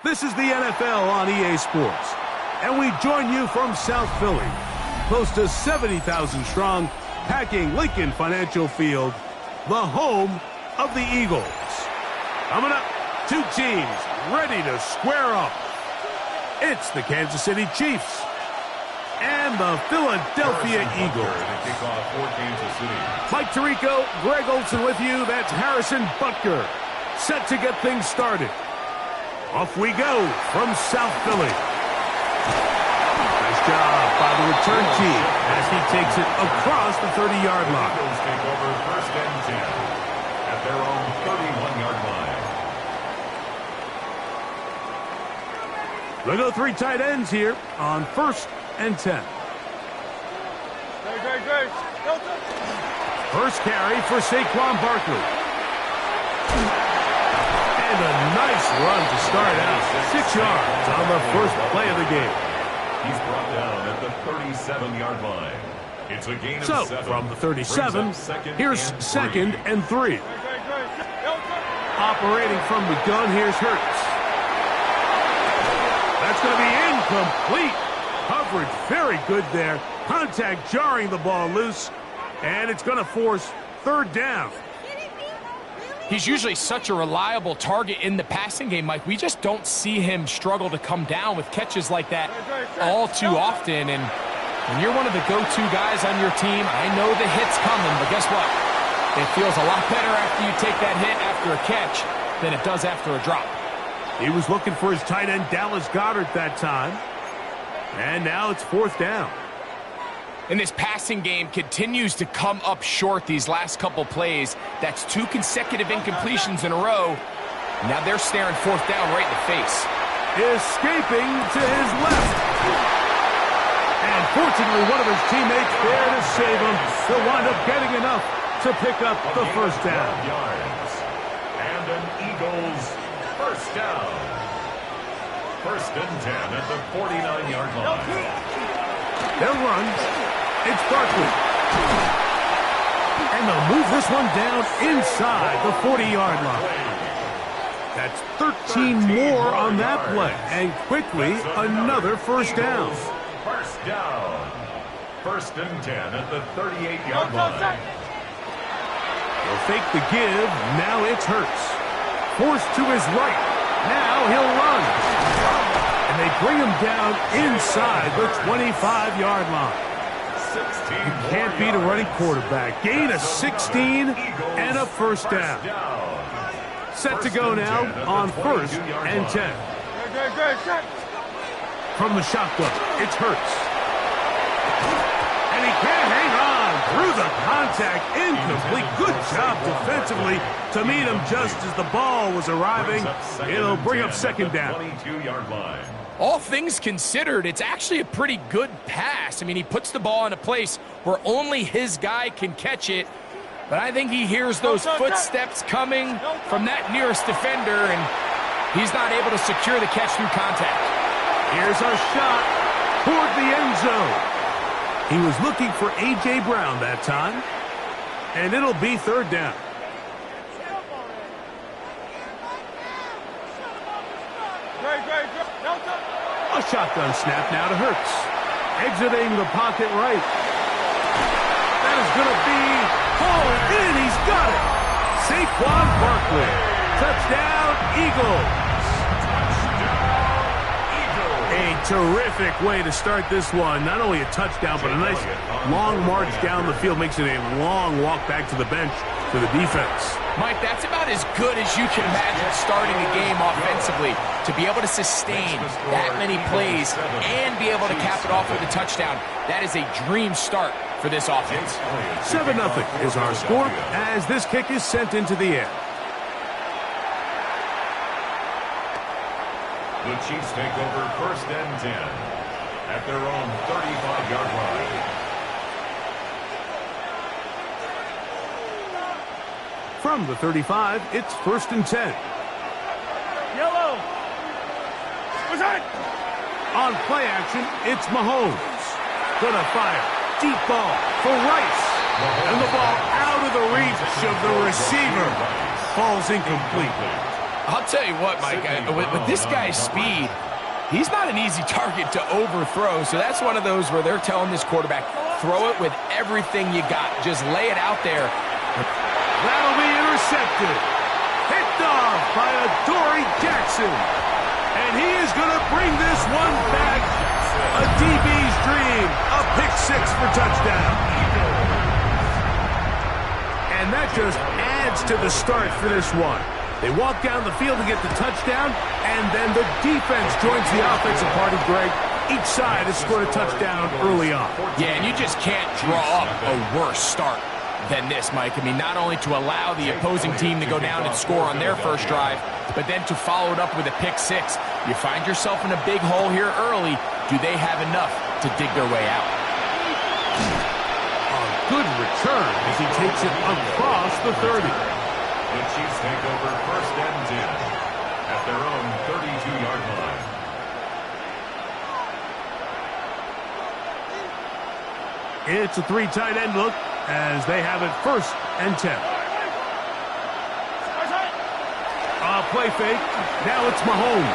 This is the NFL on EA Sports, and we join you from South Philly, close to 70,000 strong, packing Lincoln Financial Field, the home of the Eagles. Coming up, two teams ready to square off. It's the Kansas City Chiefs and the Philadelphia Eagles. Mike Tirico, Greg Olson with you. That's Harrison Butker, set to get things started. Off we go from South Philly. Nice job by the return team as he takes it across the 30-yard line. Eagles take over first and 10 at their own 31-yard line. We'll go three tight ends here on first and 10. First carry for Saquon Barkley. And a nice run to start out. 6 yards on the first play of the game. He's brought down at the 37-yard line. It's a gain of 7. So, from the 37, here's second and 3. Operating from the gun, here's Hurts. That's going to be incomplete. Coverage very good there. Contact jarring the ball loose. And it's going to force third down. He's usually such a reliable target in the passing game, Mike. We just don't see him struggle to come down with catches like that all too often. And when you're one of the go-to guys on your team, I know the hit's coming, but guess what? It feels a lot better after you take that hit after a catch than it does after a drop. He was looking for his tight end, Dallas Goedert, that time. And now it's fourth down. And this passing game continues to come up short these last couple plays. That's 2 consecutive incompletions in a row. Now they're staring fourth down right in the face. Escaping to his left. And fortunately, one of his teammates there to save him. He'll wind up getting enough to pick up the first down. And an Eagles first down. First and 10 at the 49-yard line. They'll run. It's Barkley. And they'll move this one down inside the 40-yard line. That's 13 more on that play. And quickly, another first down. First down. First and 10 at the 38-yard line. They'll fake the give. Now it's Hurts. Forced to his right. Now he'll run. And they bring him down inside the 25-yard line. You can't beat a running quarterback. Gain of 16 and a first down. Set to go now on first and 10. From the shotgun, it's Hurts. And he can't hang on through the contact. Incomplete. Good job defensively to meet him just as the ball was arriving. It'll bring up second down. 22-yard line. All things considered, it's actually a pretty good pass. I mean, he puts the ball in a place where only his guy can catch it. But I think he hears those footsteps coming from that nearest defender, and he's not able to secure the catch through contact. Here's a shot toward the end zone. He was looking for A.J. Brown that time, and it'll be third down. A shotgun snap now to Hurts. Exiting the pocket right. That is going to be hauled in. He's got it. Saquon Barkley. Touchdown, Eagles. A terrific way to start this one. Not only a touchdown, but a nice long march down the field. Makes it a long walk back to the bench for the defense. Mike, that's about as good as you can imagine starting a game offensively. To be able to sustain that many plays and be able to cap it off with a touchdown, that is a dream start for this offense. 7-0 is our score as this kick is sent into the air. The Chiefs take over first and 10 at their own 35-yard line. From the 35, it's first and 10. Yellow. On play action, it's Mahomes. Gonna fire. Deep ball for Rice. And the ball out of the reach of the receiver. Falls incomplete. I'll tell you what, Mike, with this guy's speed, he's not an easy target to overthrow. So that's one of those where they're telling this quarterback, throw it with everything you got. Just lay it out there. That'll be intercepted. Picked off by Adoree Jackson. And he is going to bring this one back. A DB's dream. A pick six for touchdown. And that just adds to the start for this one. They walk down the field to get the touchdown, and then the defense joins the offensive party, Greg. Each side has scored a touchdown early on. Yeah, and you just can't draw up a worse start than this, Mike. I mean, not only to allow the opposing team to go down and score on their first drive, but then to follow it up with a pick six. You find yourself in a big hole here early. Do they have enough to dig their way out? A good return as he takes it across the 30. The Chiefs take over 1st and 10 at their own 32-yard line. It's a 3 tight end look as they have it 1st and 10. Play fake. Now it's Mahomes.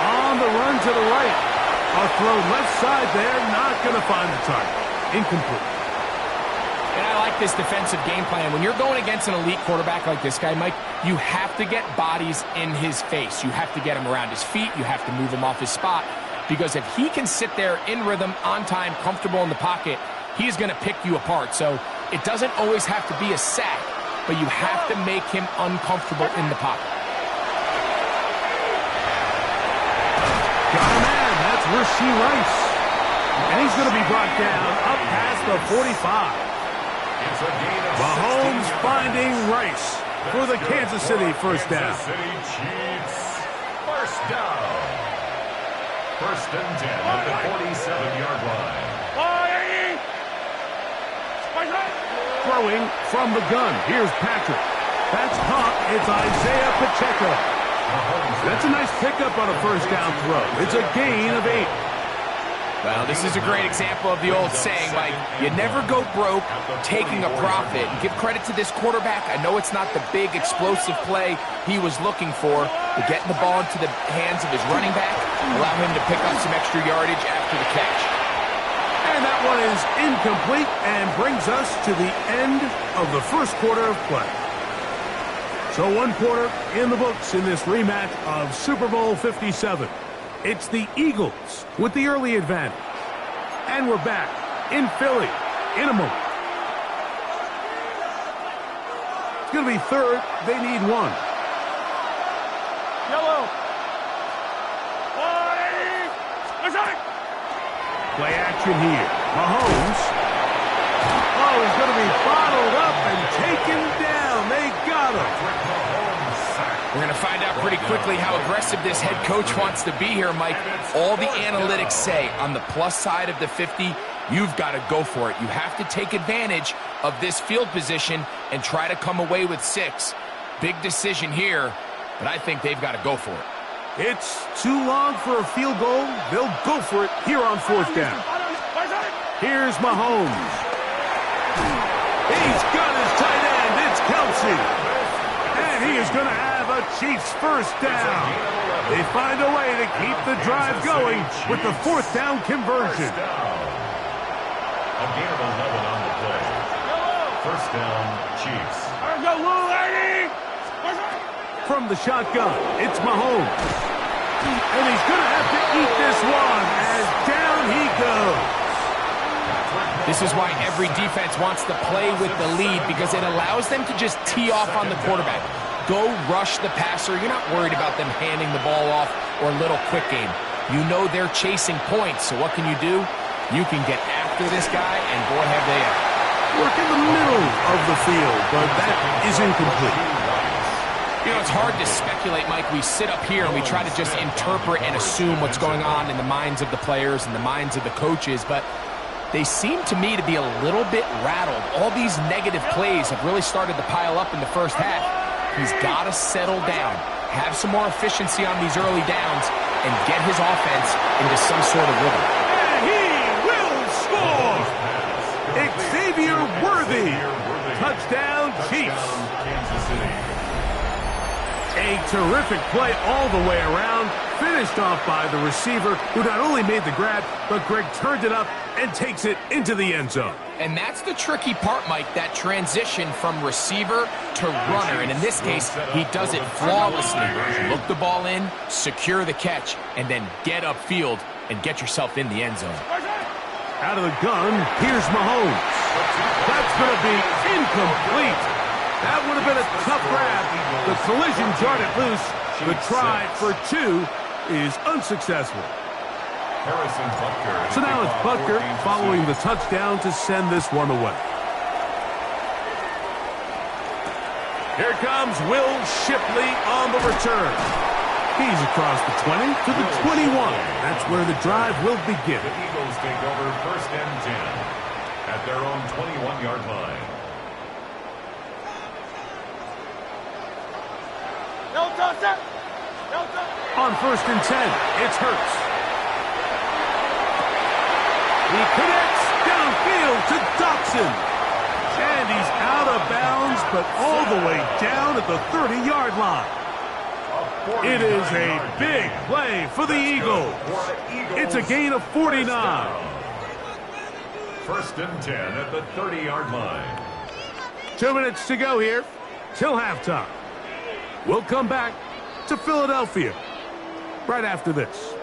On the run to the right. A throw left side there. Not going to find the target. Incomplete. And I like this defensive game plan. When you're going against an elite quarterback like this guy, Mike, you have to get bodies in his face. You have to get him around his feet. You have to move him off his spot. Because if he can sit there in rhythm, on time, comfortable in the pocket, he's going to pick you apart. So it doesn't always have to be a sack, but you have to make him uncomfortable in the pocket. Got a man. That's Rasheed Rice. And he's going to be brought down up past the 45. Mahomes finding Rice for the Kansas City first down. Kansas City Chiefs first down. 1st and 10 at the 47-yard line. Throwing from the gun. Here's Patrick. That's caught. It's Isaiah Pacheco. That's a nice pickup on a first down throw. It's a gain of 8. Well, this is a great example of the old saying, Mike, you never go broke taking a profit. And give credit to this quarterback. I know it's not the big explosive play he was looking for, but getting the ball into the hands of his running back, allow him to pick up some extra yardage after the catch. And that one is incomplete and brings us to the end of the first quarter of play. So 1 quarter in the books in this rematch of Super Bowl 57. It's the Eagles with the early advantage. And we're back in Philly in a moment. It's going to be 3rd. They need 1. Yellow. Play action here. Mahomes. Oh, he's going to be bottled up and taken down. They got him. We're going to find out pretty quickly how aggressive this head coach wants to be here, Mike. All the analytics say on the plus side of the 50, you've got to go for it. You have to take advantage of this field position and try to come away with 6. Big decision here, but I think they've got to go for it. It's too long for a field goal. They'll go for it here on 4th down. Here's Mahomes. He's got his tight end. It's Kelsey. And he is going to have a Chiefs first down. They find a way to keep the drive going with the 4th down conversion. A gain of 11 on the play. First down, Chiefs. From the shotgun, it's Mahomes. And he's going to have to eat this one as down he goes. This is why every defense wants to play with the lead, because it allows them to just tee off on the quarterback. Go rush the passer. You're not worried about them handing the ball off or a little quick game. You know they're chasing points, so what can you do? You can get after this guy, and boy, have they ever. Work in the middle of the field, but that is incomplete. You know, it's hard to speculate, Mike. We sit up here and we try to just interpret and assume what's going on in the minds of the players and the minds of the coaches, but they seem to me to be a little bit rattled. All these negative plays have really started to pile up in the first half. He's got to settle down, have some more efficiency on these early downs, and get his offense into some sort of rhythm. And he will score! Xavier Worthy. Touchdown, Chiefs. Kansas City. A A terrific play all the way around, finished off by the receiver, who not only made the grab, but Greg turned it up and takes it into the end zone. And that's the tricky part, Mike, that transition from receiver to runner. And in this case, he does it flawlessly. Look the ball in, secure the catch, and then get upfield and get yourself in the end zone. Out of the gun, here's Mahomes. That's going to be incomplete. That would have been a tough grab. The collision jarred it loose. The try for 2 is unsuccessful. So now it's Butker following the touchdown to send this one away. Here comes Will Shipley on the return. He's across the 20 to the 21. That's where the drive will begin. The Eagles take over 1st and 10 at their own 21-yard line. On 1st and 10, it's Hurts. He connects downfield to Dotson. And he's out of bounds, but all the way down at the 30-yard line. It is a big play for the Eagles. It's a gain of 49. 1st and 10 at the 30-yard line. 2 minutes to go here till halftime. We'll come back to Philadelphia right after this.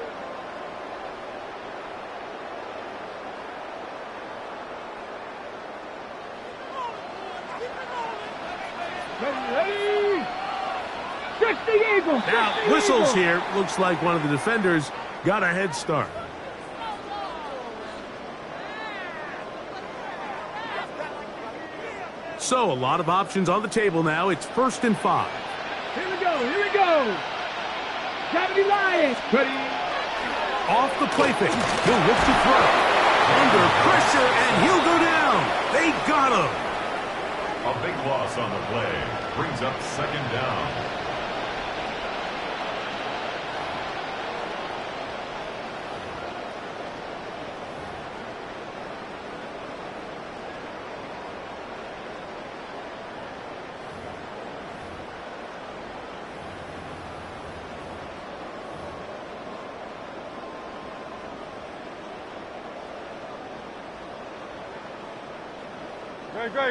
Now, whistles here. Looks like one of the defenders got a head start. So, a lot of options on the table now. It's 1st and 5. Here we go. Gotta be lying. Ready. Off the play fake. He'll look to throw. Under pressure, and he'll go down. They got him. A big loss on the play. Brings up 2nd down.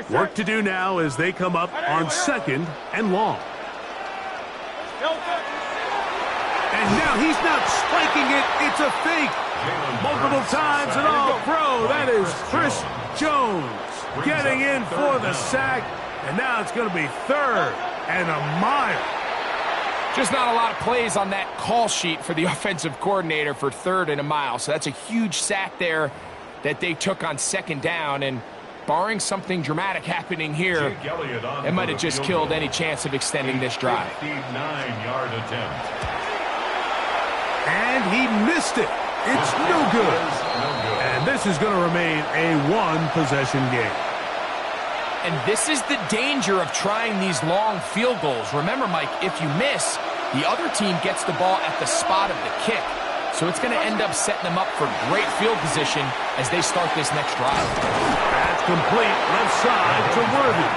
Work to do now as they come up on 2nd and long. And now he's not spiking it. It's a fake. Multiple times and all pro. That is Chris Jones getting in for the sack. And now it's going to be 3rd and a mile. Just not a lot of plays on that call sheet for the offensive coordinator for 3rd and a mile. So that's a huge sack there that they took on 2nd down. And barring something dramatic happening here, it might have just killed any chance of extending this drive. 59-yard attempt. And he missed it. It's no good. And this is going to remain a 1-possession game. And this is the danger of trying these long field goals. Remember, Mike, if you miss, the other team gets the ball at the spot of the kick. So it's going to end up setting them up for great field position as they start this next drive. That's complete left side to Worthy.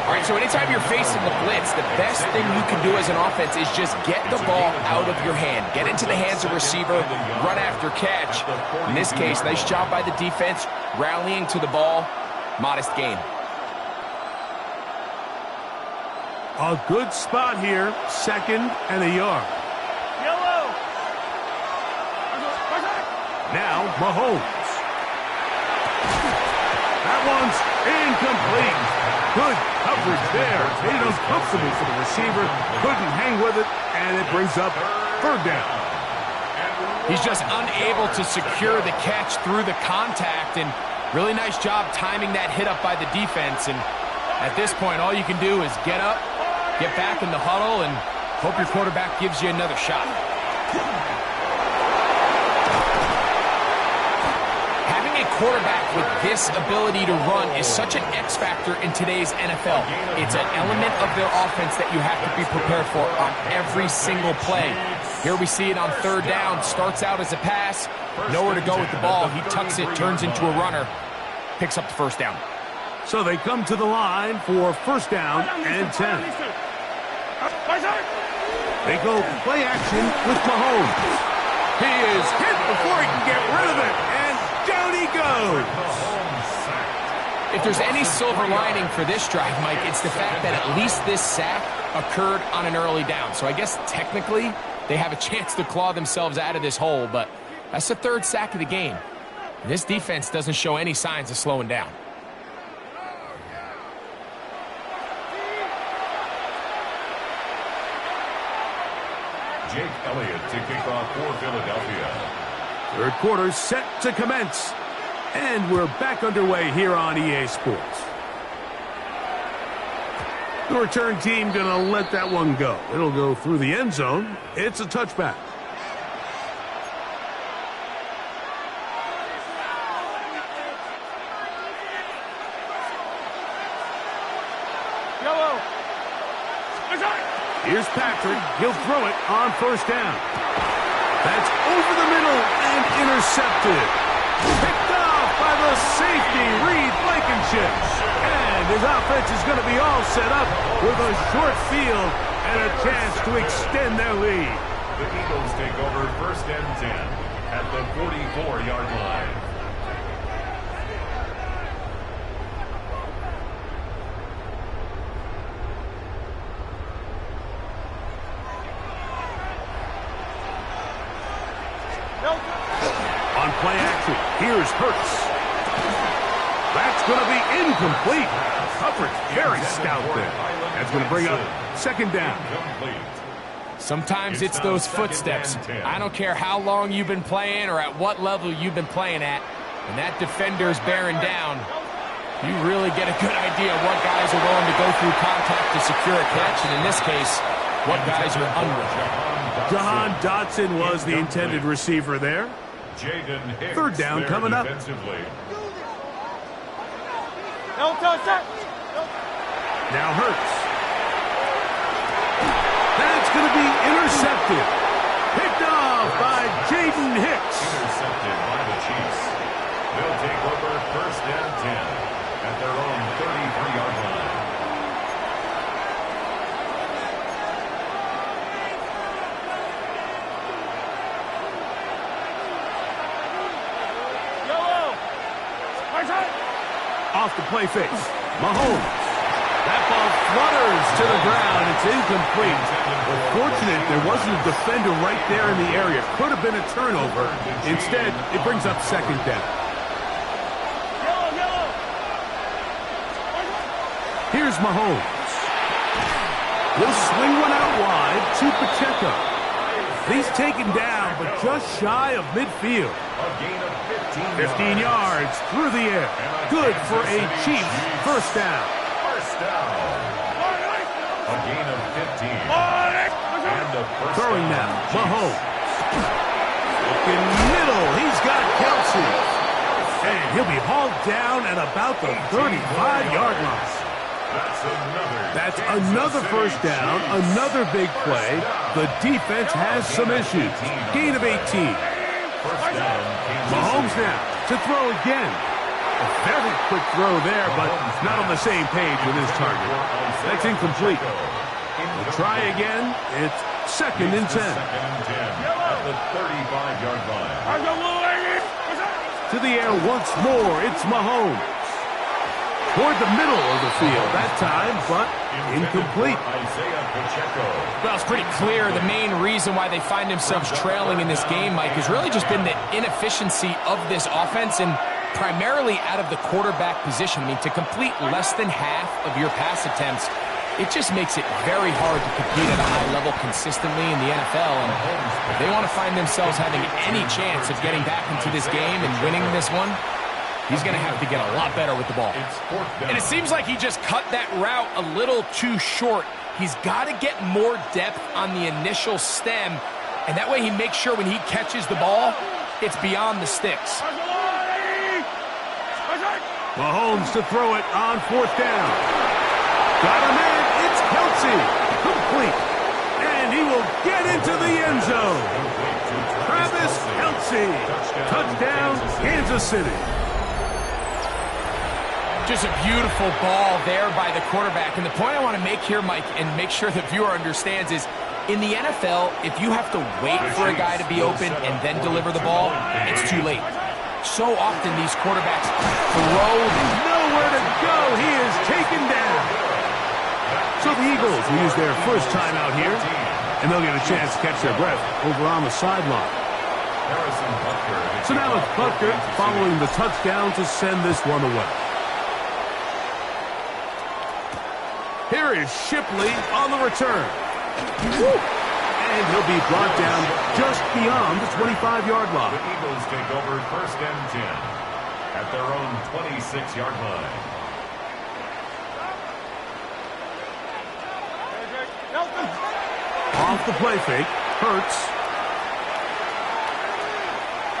All right, so anytime you're facing the blitz, the best thing you can do as an offense is just get the ball out of your hand. Get into the hands of receiver, run after catch. In this case, nice job by the defense, rallying to the ball. Modest gain. A good spot here, 2nd and a yard. Yellow. Now, Mahomes. That one's incomplete. Good coverage there. Made it uncomfortable for the receiver. Couldn't hang with it, and it brings up 3rd down. He's just unable to secure the catch through the contact, and really nice job timing that hit up by the defense. And at this point, all you can do is get up, get back in the huddle, and hope your quarterback gives you another shot. Having a quarterback with this ability to run is such an X factor in today's NFL. It's an element of their offense that you have to be prepared for on every single play. Here we see it on 3rd down. Starts out as a pass. Nowhere to go with the ball. He tucks it, turns into a runner. Picks up the 1st down. So they come to the line for 1st down and 10. They go play action with Mahomes. He is hit before he can get rid of it, and down he goes. If there's any silver lining for this drive, Mike, it's the fact that at least this sack occurred on an early down. So I guess technically they have a chance to claw themselves out of this hole, but that's the third sack of the game. And this defense doesn't show any signs of slowing down. Jake Elliott to kick off for Philadelphia. Third quarter set to commence. And we're back underway here on EA Sports. The return team going to let that one go. It'll go through the end zone. It's a touchback. Here's Patrick. He'll throw it on first down. That's over the middle and intercepted. Picked off by the safety, Reed Blankenship. And his offense is going to be all set up with a short field and a chance to extend their lead. The Eagles take over first and 10 at the 44-yard line. On play action, here's Hurts. That's going to be incomplete. Coverage very stout there. That's going to bring up second down. Sometimes it's those footsteps. I don't care how long you've been playing or at what level you've been playing at. When that defender's bearing down, you really get a good idea of what guys are willing to go through contact to secure a catch, and in this case, what guys are unwilling. Jahan Dotson was the intended receiver there. Third down coming up. Now Hurts. That's going to be intercepted. Picked off by Jaden Hicks. Intercepted by the Chiefs. They'll take over first and 10 at their own 33-yard line. Off the play fake. Mahomes. That ball flutters to the ground. It's incomplete. Fortunate there wasn't a defender right there in the area. Could have been a turnover. Instead, it brings up second down. Here's Mahomes. He'll swing one out wide to Pacheco. He's taken down, but just shy of midfield. 15 yards through the air. Good for a Chiefs first down. First down. A gain of 15. And a first Throwing down. now, Mahomes. Looking middle, he's got Kelsey. And he'll be hauled down at about the 35-yard line. That's another first down, another big play. The defense has some issues. Gain of 18. Mahomes now to throw again. A very quick throw there, but not on the same page with his target. That's incomplete. We'll try again. It's second and 10. At the 35-yard line. To the air once more. It's Mahomes. Toward the middle of the field that time, but incomplete. Well, it's pretty clear the main reason why they find themselves trailing in this game, Mike, has really just been the inefficiency of this offense and primarily out of the quarterback position. I mean, to complete less than half of your pass attempts, it just makes it very hard to compete at a high level consistently in the NFL. And if they want to find themselves having any chance of getting back into this game and winning this one, he's going to have to get a lot better with the ball. And it seems like he just cut that route a little too short. He's got to get more depth on the initial stem, and that way he makes sure when he catches the ball, it's beyond the sticks. Mahomes to throw it on fourth down. Got him in. It's Kelsey. Complete. And he will get into the end zone. Travis Kelsey. Touchdown, Kansas City. Just a beautiful ball there by the quarterback. And the point I want to make here, Mike, and make sure the viewer understands is, in the NFL, if you have to wait for a guy to be open and then deliver the ball, it's too late. So often these quarterbacks throw. Nowhere to go. He is taken down. So the Eagles will use their first timeout here, and they'll get a chance to catch their breath over on the sideline. So now it's Butker following the touchdown to send this one away. Here is Shipley on the return. And he'll be brought down just beyond the 25-yard line. The Eagles take over 1st and 10 at their own 26-yard line. Off the play fake, Hurts.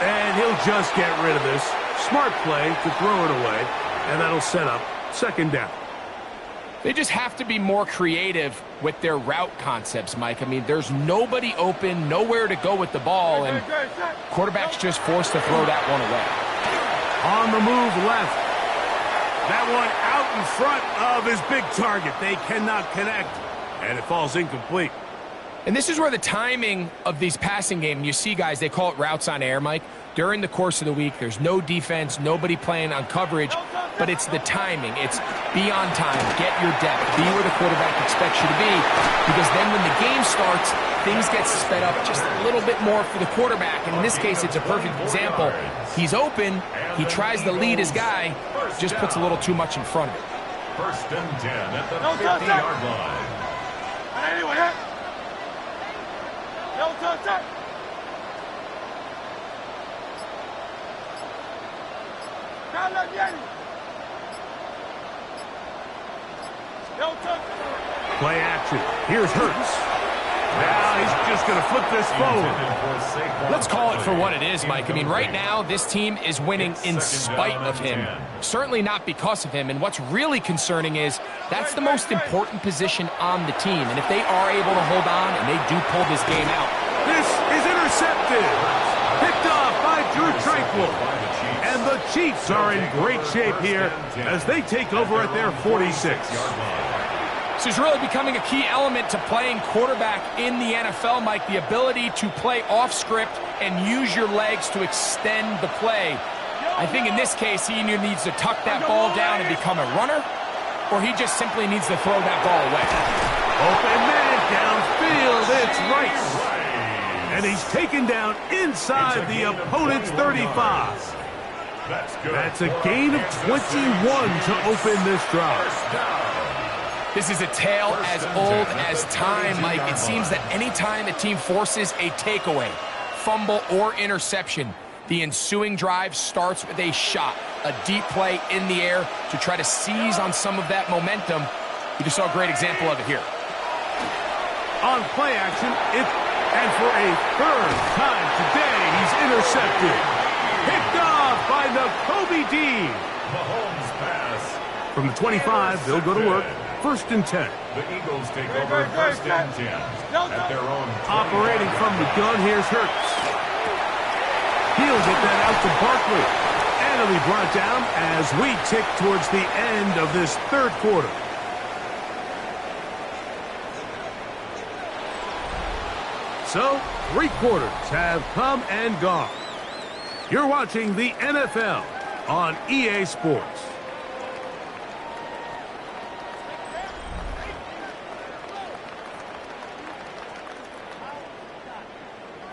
And he'll just get rid of this. Smart play to throw it away, and that'll set up 2nd down. They just have to be more creative with their route concepts, Mike. I mean, there's nobody open, nowhere to go with the ball, and quarterback's just forced to throw that one away. On the move left. That one out in front of his big target. They cannot connect, and it falls incomplete. And this is where the timing of these passing games, you see guys, they call it routes on air, Mike. During the course of the week, there's no defense, nobody playing on coverage, but it's the timing. It's be on time, get your depth, be where the quarterback expects you to be, because then when the game starts, things get sped up just a little bit more for the quarterback. And in this case, it's a perfect example. He's open, he tries to lead his guy, just puts a little too much in front of it. 1st and 10 at the 50-yard line. Play action. Here's Hurts. Now he's just going to flip this forward. Let's call it for what it is, Mike. I mean, right now, this team is winning in spite of him. Certainly not because of him. And what's really concerning is that's the most important position on the team. And if they are able to hold on and they do pull this game out. This is intercepted. Picked off by Drew Tranquil. And the Chiefs are in great shape here as they take over at their 46. This is really becoming a key element to playing quarterback in the NFL, Mike, the ability to play off script and use your legs to extend the play. I think in this case, he either needs to tuck that ball down and become a runner, or he just simply needs to throw that ball away. Open man downfield, it's Rice. And he's taken down inside the opponent's 35. That's a gain of 21 to open this drive. This is a tale as old as time, Mike. It seems that any time a team forces a takeaway, fumble, or interception, the ensuing drive starts with a shot, a deep play in the air to try to seize on some of that momentum. You just saw a great example of it here. On play action, and for a 3rd time today, he's intercepted. Picked off by Nakobe Dean. Mahomes pass. From the 25, they'll go to work. 1st and 10. The Eagles take over 1st and 10 at their own. Operating from the gun, here's Hurts. He'll get that out to Barkley. And he'll be brought down as we tick towards the end of this 3rd quarter. So, 3 quarters have come and gone. You're watching the NFL on EA Sports.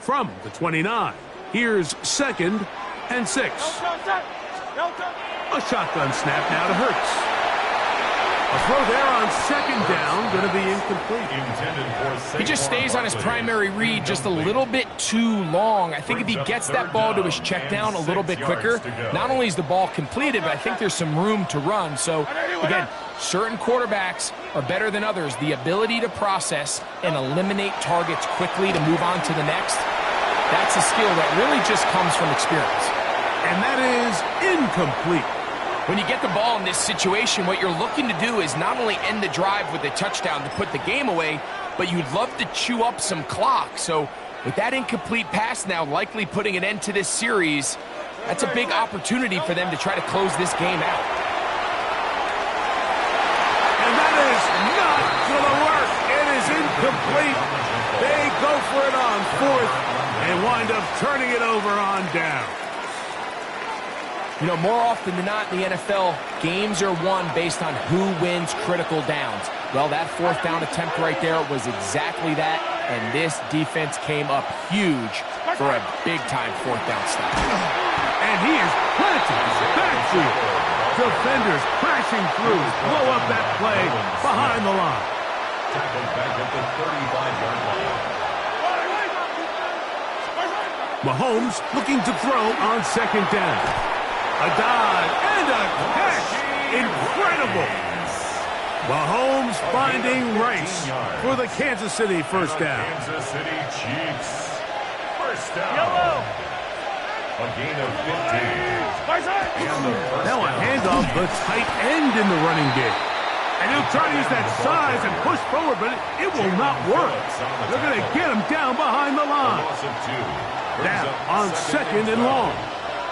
From the 29, here's 2nd and 6. A shotgun snap now to Hurts. A throw there on 2nd down, going to be incomplete. He just stays on his primary read just a little bit too long. I think if he gets that ball to his check down a little bit quicker, not only is the ball completed, but I think there's some room to run. So, again, certain quarterbacks are better than others. The ability to process and eliminate targets quickly to move on to the next, that's a skill that really just comes from experience. And that is incomplete. When you get the ball in this situation, what you're looking to do is not only end the drive with a touchdown to put the game away, but you'd love to chew up some clock. So with that incomplete pass now likely putting an end to this series, that's a big opportunity for them to try to close this game out. the work. It is incomplete. They go for it on fourth and wind up turning it over on down. You know, more often than not in the NFL, games are won based on who wins critical downs. Well, that fourth down attempt right there was exactly that, and this defense came up huge for a big-time fourth down stop. And he is planted backfield. Defenders crashing through, blow up that play behind the line. Tackled back at the 35-yard line. Mahomes looking to throw on second down. A dive and a catch. Incredible. Mahomes finding Rice for the Kansas City first down. Kansas City Chiefs. First down. A gain of 15. Now a handoff, the tight end in the running game. And he'll try to use that size and push forward, but it will not work. They're going to get him down behind the line. Now on second and long.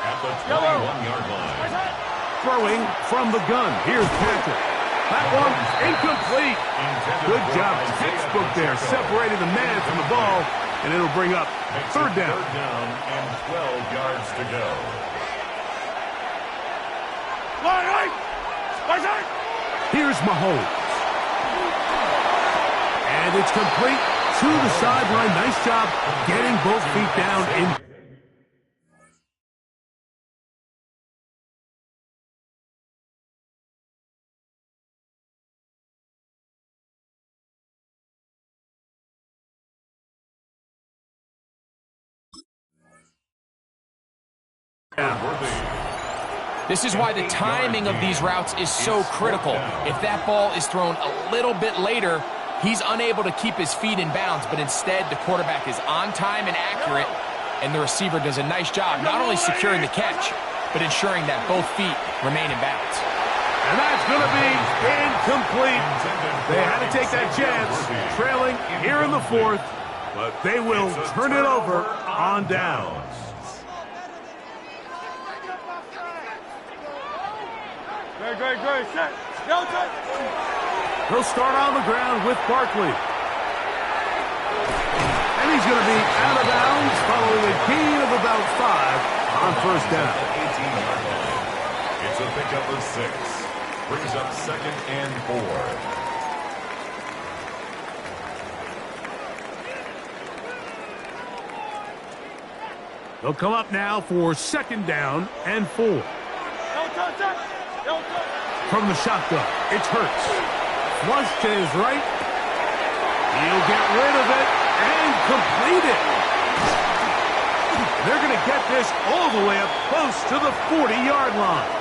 At the 21-yard line. Throwing from the gun. Here's Patrick. That one incomplete. Good job. Textbook there, separating the man from the ball, and it'll bring up third down. Third down and 12 yards to go. Here's Mahomes. And it's complete to the sideline. Nice job getting both feet down in. This is why the timing of these routes is so critical. If that ball is thrown a little bit later, he's unable to keep his feet in bounds, but instead the quarterback is on time and accurate, and the receiver does a nice job not only securing the catch, but ensuring that both feet remain in bounds. And that's going to be incomplete. They had to take that chance, trailing here in the fourth, but they will turn it over on downs. Great, set. He'll start on the ground with Barkley. And he's going to be out of bounds following a gain of about 5 on first down. It's a pickup of 6. Brings up second and 4. They'll come up now for second down and 4. From the shotgun, it's Hurts. Flush to his right. He'll get rid of it and complete it. They're going to get this all the way up close to the 40-yard line.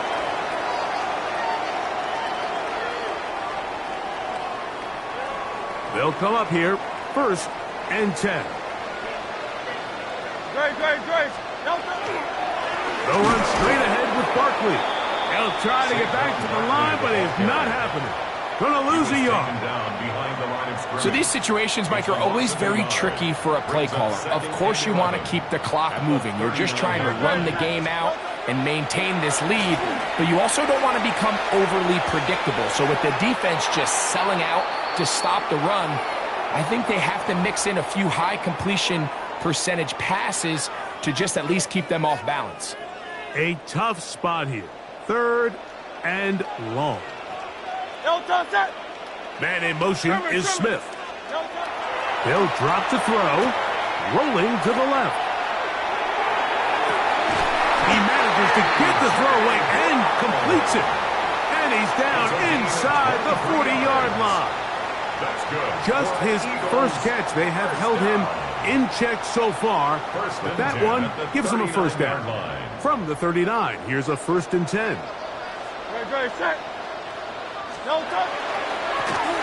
They'll come up here, first and 10. Great. They'll run straight ahead with Barkley. They'll try to get back to the line, but it's not happening. Going to lose a yard. So these situations, Mike, are always very tricky for a play caller. Of course you want to keep the clock moving. You're just trying to run the game out and maintain this lead, but you also don't want to become overly predictable. So with the defense just selling out to stop the run, I think they have to mix in a few high completion percentage passes to just at least keep them off balance. A tough spot here. Third and long. Man in motion is Smith. They'll drop to throw. Rolling to the left. He manages to get the throw away and completes it. And he's down inside the 40-yard line. That's good. Just his first catch. They have held him in check so far, but that one gives him a first down. From the 39, here's a first and 10.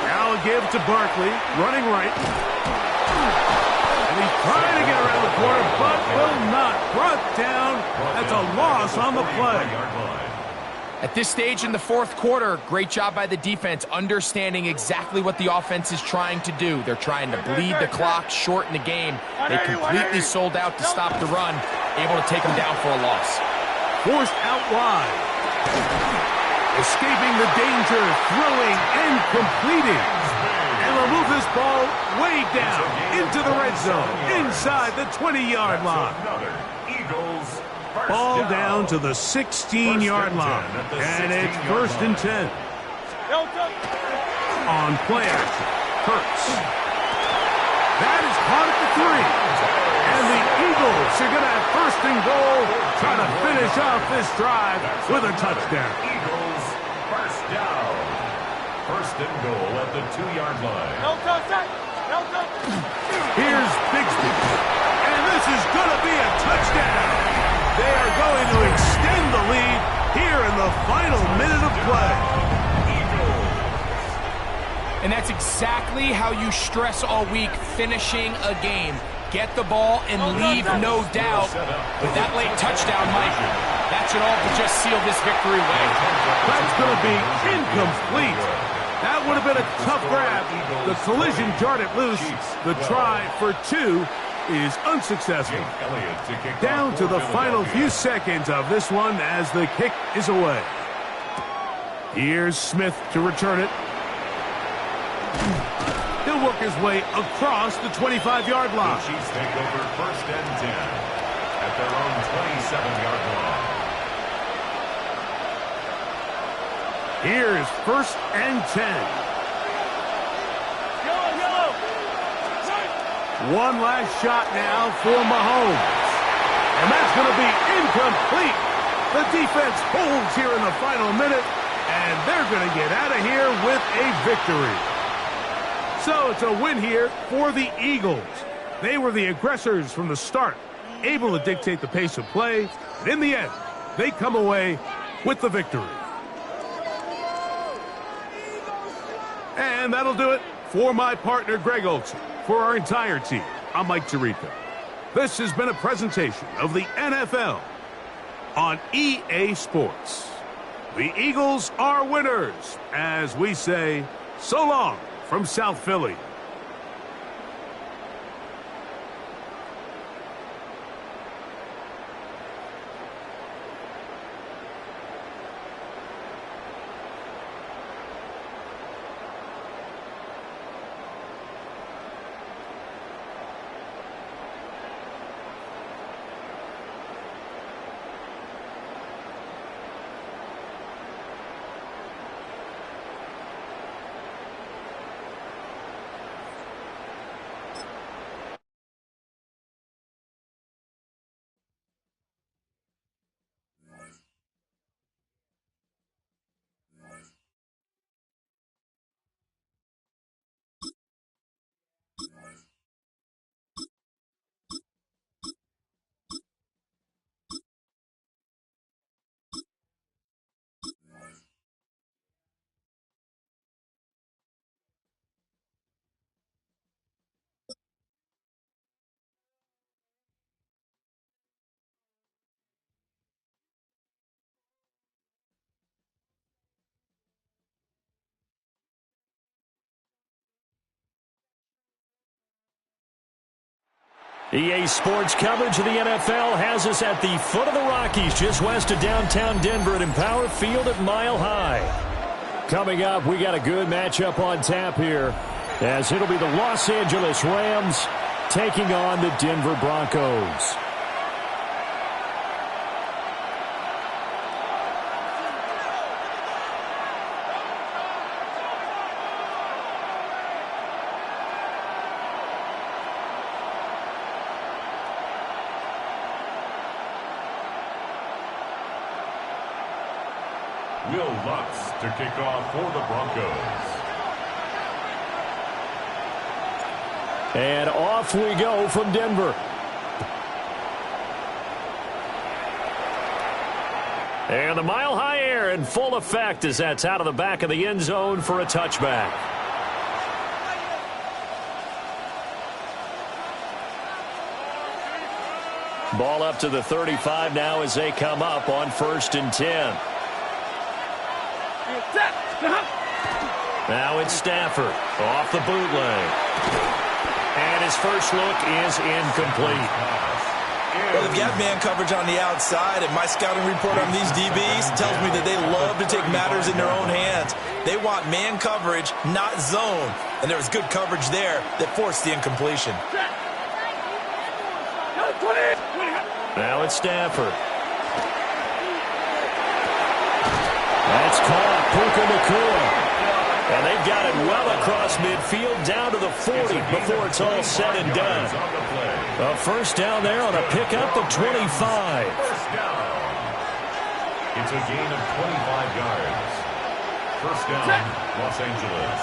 Now a give to Barkley, running right. And he's trying to get around the corner, but will not. Brought down. That's a loss on the play. At this stage in the fourth quarter, great job by the defense, understanding exactly what the offense is trying to do. They're trying to bleed the clock, shorten the game. They completely sold out to stop the run, able to take them down for a loss. Forced out wide. Escaping the danger, throwing and completing. And they'll move this ball way down into the red zone, inside the 20-yard line. Ball down to the 16-yard line, and it's 1st and 10. On play action, Hurts. That is caught at the 3. And the Eagles are going to have 1st and goal, trying to finish off this drive with a touchdown. Eagles, 1st down. 1st and goal at the 2-yard line. Here's Bixby. And this is going to be a touchdown. They are going to extend the lead here in the final minute of play. And that's exactly how you stress all week, finishing a game. Get the ball and leave no doubt. With that late touchdown, Mike, that should all but just seal this victory away. That's going to be incomplete. That would have been a tough grab. The collision jarred it loose. The try for 2 is unsuccessful. Down to the final few seconds of this one as the kick is away. Here's Smith to return it. He'll work his way across the 25-yard line. The Chiefs take over 1st and 10 at their own 27-yard line. Here's 1st and 10. One last shot now for Mahomes. And that's going to be incomplete. The defense holds here in the final minute, and they're going to get out of here with a victory. So it's a win here for the Eagles. They were the aggressors from the start, able to dictate the pace of play, and in the end, they come away with the victory. And that'll do it for my partner, Greg Olson. For our entire team, I'm Mike Tirico. This has been a presentation of the NFL on EA Sports. The Eagles are winners, as we say, so long from South Philly. EA Sports coverage of the NFL has us at the foot of the Rockies, just west of downtown Denver at Empower Field at Mile High. Coming up, we got a good matchup on tap here, as it'll be the Los Angeles Rams taking on the Denver Broncos. Will Lutz to kick off for the Broncos. And off we go from Denver. And the Mile High air in full effect as that's out of the back of the end zone for a touchback. Ball up to the 35 now as they come up on 1st and 10. Now it's Stafford off the bootleg. And his first look is incomplete. Well, they've got man coverage on the outside, and my scouting report on these DBs tells me that they love to take matters in their own hands. They want man coverage, not zone. And there was good coverage there that forced the incompletion. Now it's Stafford. That's caught. Puka Nacua. And they've got it well across midfield down to the 40 before it's all said and done. A first down there on a pickup of 25. First down. It's a gain of 25 yards. First down, Los Angeles.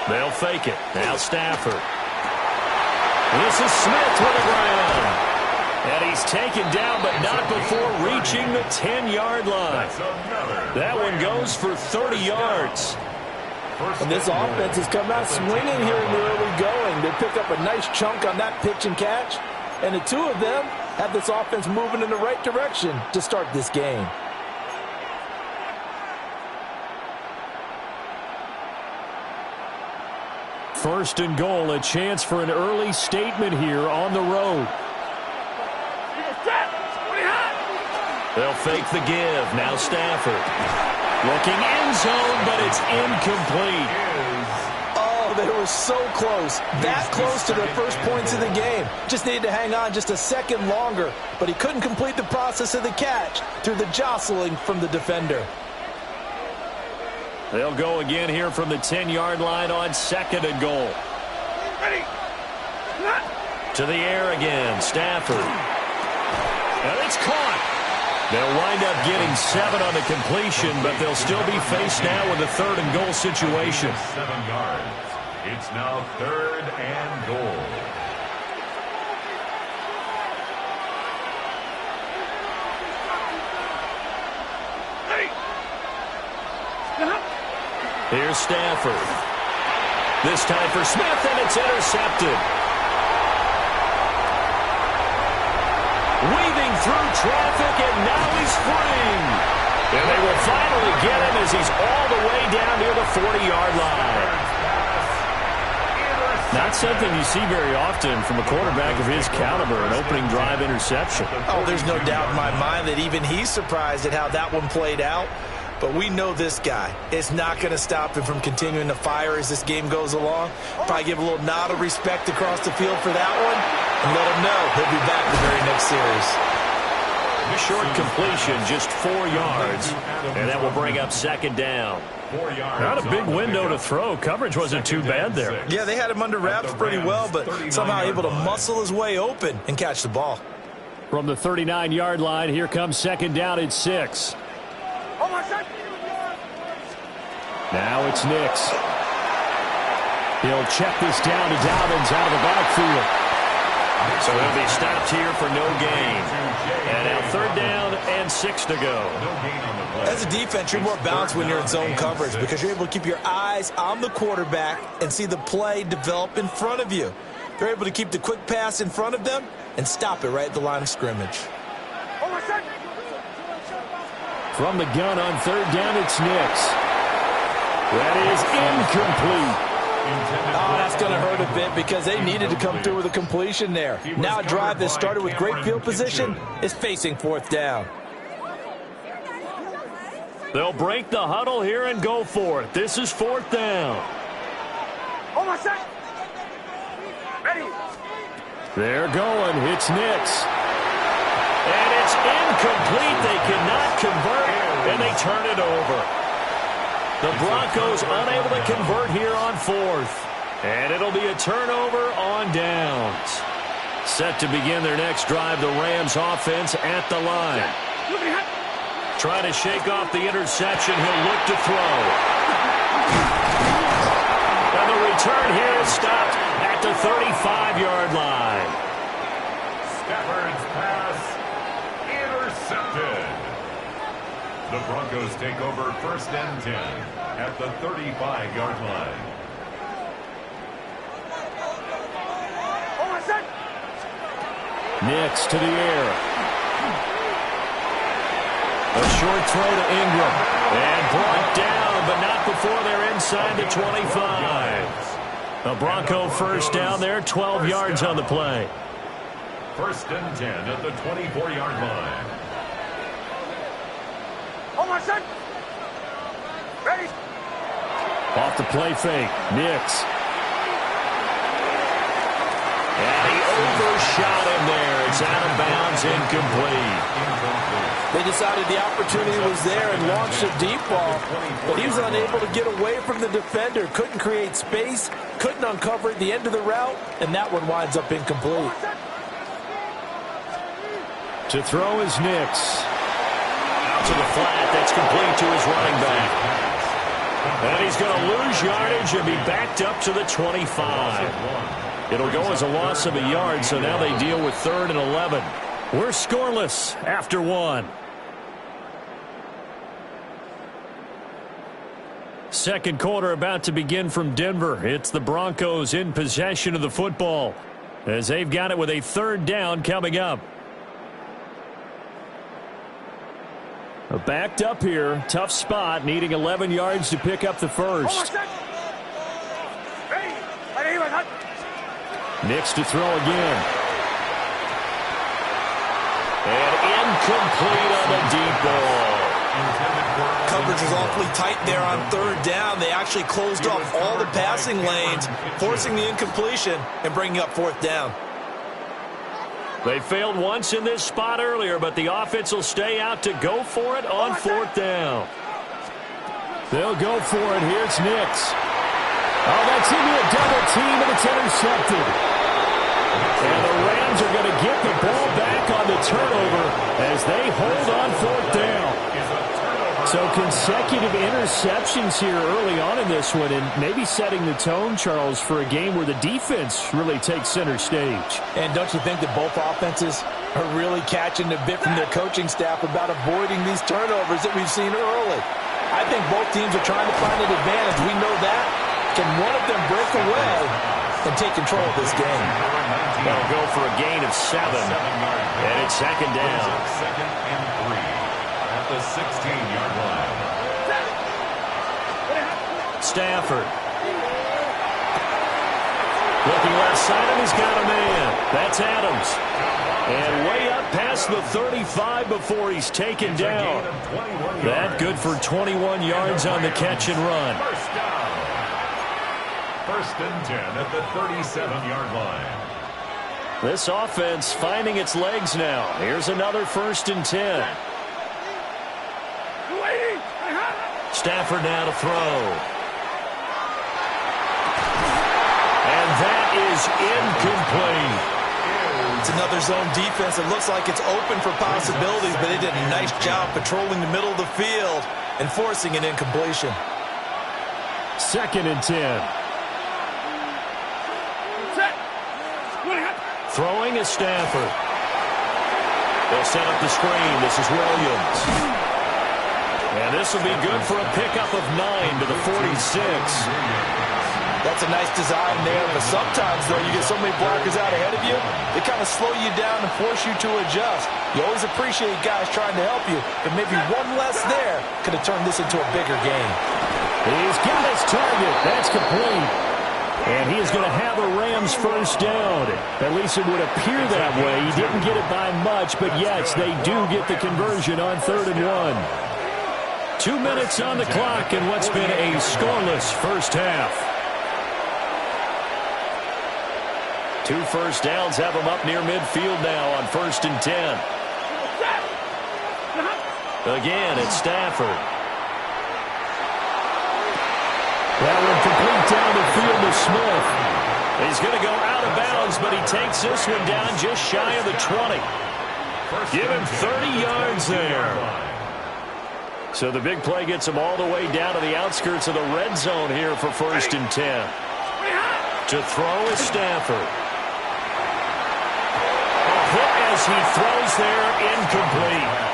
They'll fake it. Now Stafford. This is Smith with the ground. And he's taken down, but not before reaching the 10-yard line. That one goes for 30 yards. And this offense has come out swinging here in the early going. They pick up a nice chunk on that pitch and catch. And the two of them have this offense moving in the right direction to start this game. First and goal, a chance for an early statement here on the road. They'll fake the give. Now Stafford. Looking end zone, but it's incomplete. Oh, they were so close. That close to their first points of the game. Just needed to hang on just a second longer, but he couldn't complete the process of the catch through the jostling from the defender. They'll go again here from the 10-yard line on second and goal. To the air again, Stafford. And it's caught. They'll wind up getting 7 on the completion, but they'll still be faced now with a third and goal situation. 7 yards. It's now third and goal. Here's Stafford. This time for Smith, and it's intercepted. Weaving through traffic, and now he's free. And they will finally get him as he's all the way down near the 40-yard line. Not something you see very often from a quarterback of his caliber, an opening drive interception. Oh, there's no doubt in my mind that even he's surprised at how that one played out. But we know this guy is not going to stop him from continuing to fire as this game goes along. Probably give a little nod of respect across the field for that one and let him know he'll be back the very next series. Short completion, just 4 yards, and that will bring up second down. Not a big window to throw. Coverage wasn't too bad there. Yeah, they had him under wraps pretty well, but somehow able to muscle his way open and catch the ball. From the 39-yard line, here comes second down at 6. Now it's Nix. He'll check this down to Dobbins out of the backfield. So he'll be stopped here for no gain. And now third down and 6 to go. As a defense, you're more balanced when you're in zone coverage because you're able to keep your eyes on the quarterback and see the play develop in front of you. They're able to keep the quick pass in front of them and stop it right at the line of scrimmage. From the gun on third down, it's Nix. That is incomplete. Oh, that's going to hurt a bit because they needed to come through with a completion there. Now a drive that started with great field position is facing fourth down. They'll break the huddle here and go for it. This is fourth down. They're going. It's Nix. And it's incomplete. They cannot convert, and they turn it over. The Broncos unable to convert here on fourth. And it'll be a turnover on downs. Set to begin their next drive, the Rams offense at the line. Trying to shake off the interception. He'll look to throw. And the return here is stopped at the 35-yard line. Stafford's pass intercepted. The Broncos take over first and 10 at the 35-yard line. Nix to the air. A short throw to Ingram. And brought down, but not before they're inside the 25. A Bronco first down there, 12 yards on the play. First and 10 at the 24-yard line. Off the play fake. Nix. And he overshot him there. It's out of bounds, incomplete. They decided the opportunity was there and launched a deep ball, but he was unable to get away from the defender. Couldn't create space, couldn't uncover at the end of the route, and that one winds up incomplete. To throw is Nix. Out to the flat. That's complete to his running back. And he's going to lose yardage and be backed up to the 25. It'll go as a loss of a yard, so now they deal with 3rd and 11. We're scoreless after 1. Second quarter about to begin from Denver. It's the Broncos in possession of the football as they've got it with a 3rd down coming up. Backed up here. Tough spot. Needing 11 yards to pick up the first. Nix to throw again. And incomplete on the deep ball. Coverage was awfully tight there on 3rd down. They actually closed off all the passing lanes, forcing the incompletion and bringing up 4th down. They failed once in this spot earlier, but the offense will stay out to go for it on 4th down. They'll go for it. Here's Nix. Oh, that's into a double team, and it's intercepted. And the Rams are going to get the ball back on the turnover as they hold on 4th down. So consecutive interceptions here early on in this one, and maybe setting the tone, Charles, for a game where the defense really takes center stage. And don't you think that both offenses are really catching a bit from their coaching staff about avoiding these turnovers that we've seen early? I think both teams are trying to find an advantage. We know that. Can one of them break away and take control of this game? They'll go for a gain of 7. And it's 2nd down. 2nd and 3 at the 16-yard line. Stafford. Looking left side, and he's got a man. That's Adams. And way up past the 35 before he's taken down. That good for 21 yards on the catch and run. 1st and 10 at the 37-yard line. This offense finding its legs now. Here's another 1st and 10. Stafford now to throw. And that is incomplete. It's another zone defense. It looks like it's open for possibilities, but they did a nice job patrolling the middle of the field and forcing an incompletion. 2nd and 10. Throwing is Stafford. They'll set up the screen. This is Williams. And this will be good for a pickup of 9 to the 46. That's a nice design there, but sometimes, though, you get so many blockers out ahead of you, they kind of slow you down and force you to adjust. You always appreciate guys trying to help you, but maybe one less there could have turned this into a bigger game. He's got his target. That's complete. And he is going to have a Rams 1st down. At least it would appear that way. He didn't get it by much, but yes, they do get the conversion on 3rd and 1. 2 minutes on the clock in what's been a scoreless first half. 2 first downs have them up near midfield now on 1st and 10. Again, it's Stafford. That one complete down the field to Smith. He's going to go out of bounds, but he takes this one down just shy of the 20. Give him 30 yards there. So the big play gets him all the way down to the outskirts of the red zone here for 1st and 10. To throw is Stafford. A hit as he throws there, incomplete.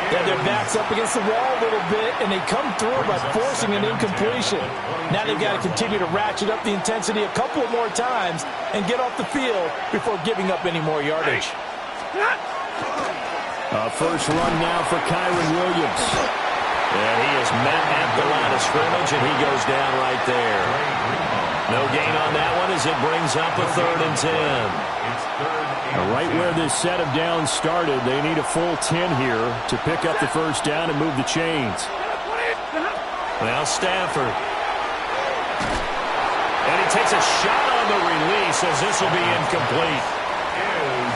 Yeah, their back's up against the wall a little bit, and they come through by forcing an incompletion. Now they've got to continue to ratchet up the intensity a couple of more times and get off the field before giving up any more yardage. First run now for Kyron Williams. And he is met at the line of scrimmage, and he goes down right there. No gain on that one as it brings up a 3rd and 10. Right where this set of downs started, they need a full 10 here to pick up the 1st down and move the chains. Now Stafford. And he takes a shot on the release as this will be incomplete.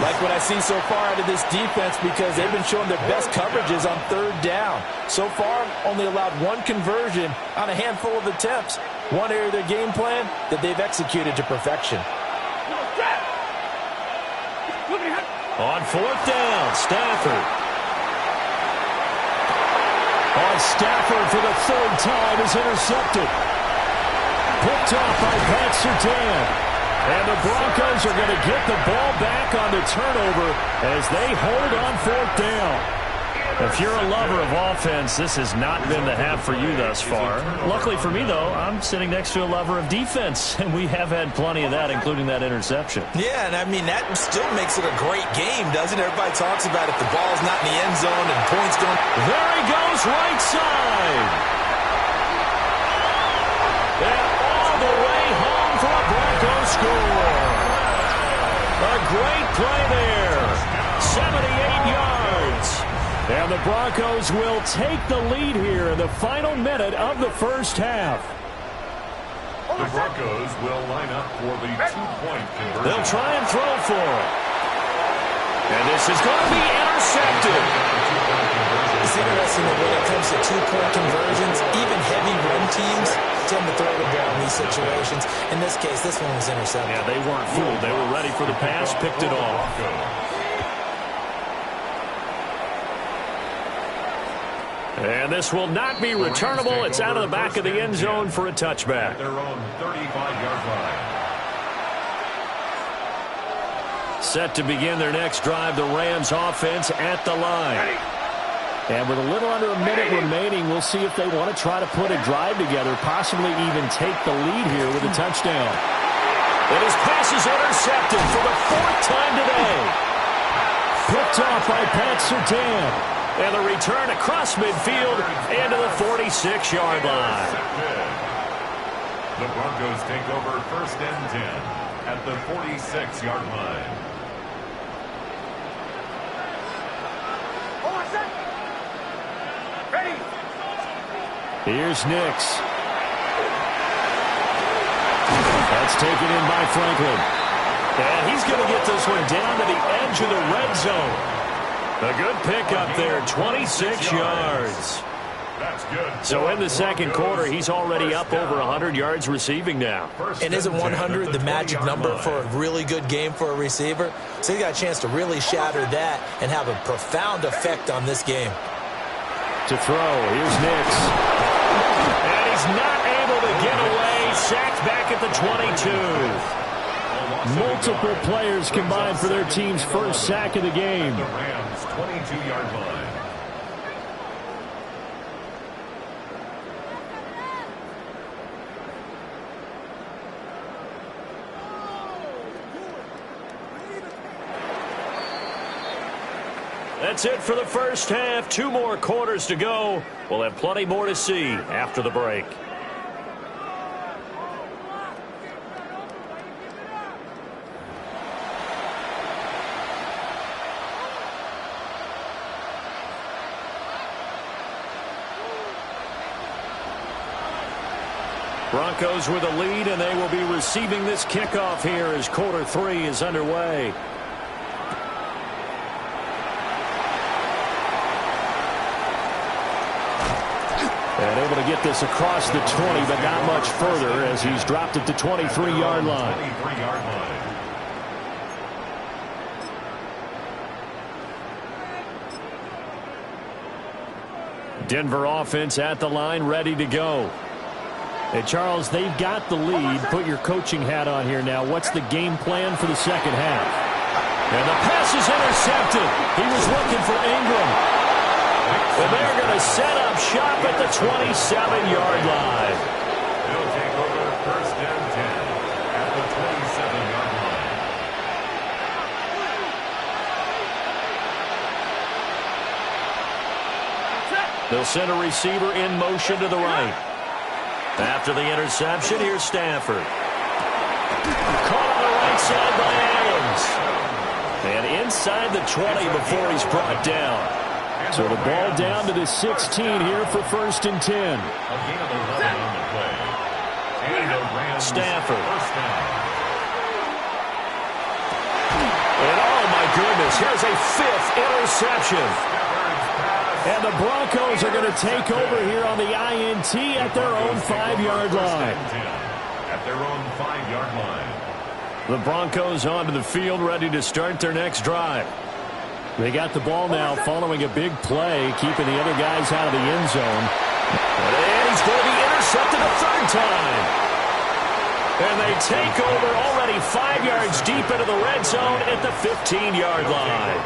Like what I see so far out of this defense because they've been showing their best coverages on third down. So far, only allowed one conversion on a handful of attempts. One area of their game plan that they've executed to perfection. On fourth down, Stafford. On Stafford for the third time is intercepted. Picked off by Pat Surtain. And the Broncos are going to get the ball back on the turnover as they hold on fourth down. If you're a lover of offense, this has not been the half for you thus far. Luckily for me, though, I'm sitting next to a lover of defense, and we have had plenty of that, including that interception. Yeah, and I mean, that still makes it a great game, doesn't it? Everybody talks about if the ball's not in the end zone and points don't. There he goes, right side. And all the way home for a Broncos score. A great play there. 78 yards. And the Broncos will take the lead here in the final minute of the first half. The Broncos will line up for the two-point conversion. They'll try and throw for it. And this is going to be intercepted. It's interesting that when it comes to two-point conversions, even heavy run teams tend to throw the ball in these situations. In this case, this one was intercepted. Yeah, they weren't fooled. They were ready for the pass, picked it off. And this will not be returnable. It's out of the back of the end zone for a touchback. Their own 35-yard line. Set to begin their next drive, the Rams offense at the line. And with a little under a minute remaining, we'll see if they want to try to put a drive together, possibly even take the lead here with a touchdown. And his pass is intercepted for the fourth time today. Picked off by Pat Surtain. And the return across midfield into the 46-yard line. The Broncos take over first and 10 at the 46-yard line. Here's Nix. That's taken in by Franklin. And he's going to get this one down to the edge of the red zone. A good pickup there, 26 yards. That's good. So in the second quarter, he's already up over 100 yards receiving now. And isn't 100 the magic number for a really good game for a receiver? So he got a chance to really shatter that and have a profound effect on this game. To throw, here's Nix. And he's not able to get away. Sacked back at the 22. Multiple players combined for their team's first sack of the game. The Rams' 22-yard line. That's it for the first half. 2 more quarters to go. We'll have plenty more to see after the break. Broncos with a lead, and they will be receiving this kickoff here as quarter 3 is underway. And able to get this across the 20, but not much further as he's dropped it to 23-yard line. 23-yard line. Denver offense at the line, ready to go. Hey, Charles, they've got the lead. Put your coaching hat on here now. What's the game plan for the second half? And the pass is intercepted. He was looking for Ingram. And they're going to set up shop at the 27-yard line. They'll take over first and 10 at the 27-yard line. They'll send a receiver in motion to the right. After the interception, here's Stafford. Caught on the right side by Adams. And inside the 20 before he's brought down. So the ball down to the 16 here for 1st and 10. A gain of 11 on the play. And a Rams Stafford. first down. And oh my goodness, here's a 5th interception. And the Broncos are going to take over here on the INT at their own 5-yard line. At their own 5-yard line. The Broncos onto the field, ready to start their next drive. They got the ball now following a big play, keeping the other guys out of the end zone. And he's going to be intercepted a 3rd time. And they take over already 5 yards deep into the red zone at the 15-yard line.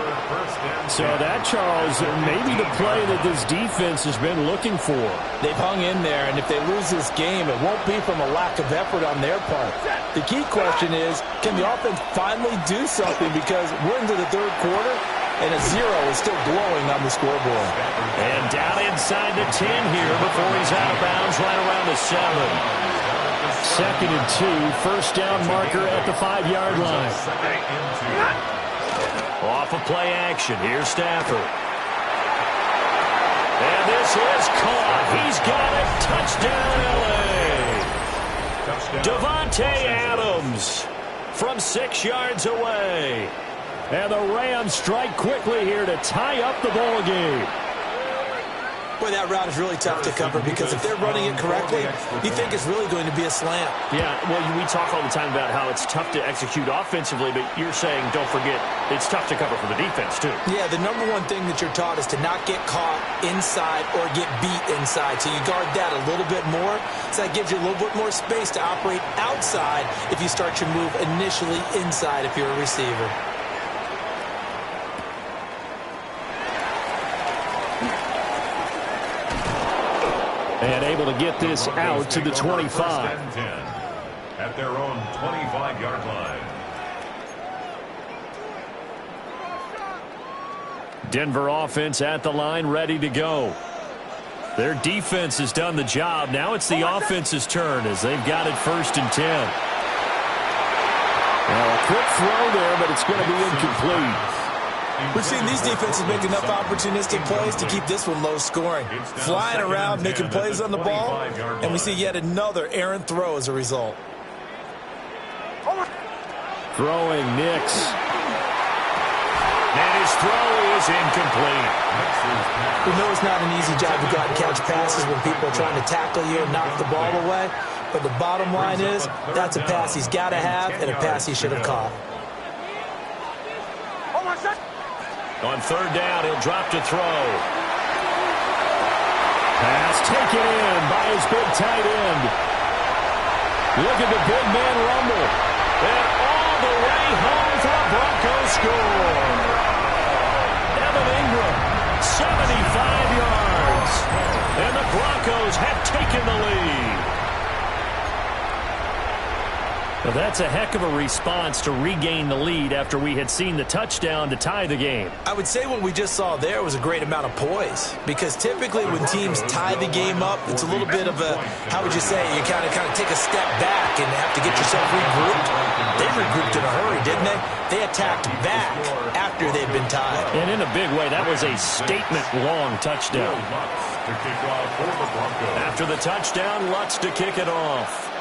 So that, Charles, may be the play that this defense has been looking for. They've hung in there, and if they lose this game, it won't be from a lack of effort on their part. The key question is, can the offense finally do something? Because we're into the 3rd quarter, and a 0 is still glowing on the scoreboard. And down inside the 10 here before he's out of bounds right around the 7. 2nd and 2, 1st down marker at the 5-yard line. Off of play action, here's Stafford. And this is caught. He's got it. Touchdown, L.A. Devontae Adams from 6 yards away. And the Rams strike quickly here to tie up the ball game. Boy, that route is really tough to cover because if they're running it correctly, you think it's really going to be a slant. Yeah, well, we talk all the time about how it's tough to execute offensively, but you're saying, don't forget, it's tough to cover for the defense, too. Yeah, the number one thing that you're taught is to not get caught inside or get beat inside. So you guard that a little bit more. So that gives you a little bit more space to operate outside if you start your move initially inside if you're a receiver. And able to get this out to the 25. At their own 25-yard line. Denver offense at the line, ready to go. Their defense has done the job. Now it's the offense's turn as they've got it 1st and 10. Well, a quick throw there, but it's going to be incomplete. We've seen these defenses make enough opportunistic plays to keep this one low scoring. Flying around, making plays on the ball, and we see yet another errant throw as a result. Throwing Nix. And his throw is incomplete. We know it's not an easy job to go out and catch passes when people are trying to tackle you and knock the ball away. But the bottom line is, that's a pass he's got to have and a pass he should have caught. On 3rd down, he'll drop to throw. Pass taken in by his big tight end. Look at the big man rumble. And all the way home for a Broncos score. Evan Ingram, 75 yards. And the Broncos have taken the lead. Well, that's a heck of a response to regain the lead after we had seen the touchdown to tie the game. I would say what we just saw there was a great amount of poise, because typically when teams tie the game up, it's a little bit of a, how would you say, you kind of take a step back and have to get yourself regrouped. They regrouped in a hurry, didn't they? They attacked back after they'd been tied. And in a big way, that was a statement-long touchdown. After the touchdown, Lutz to kick it off.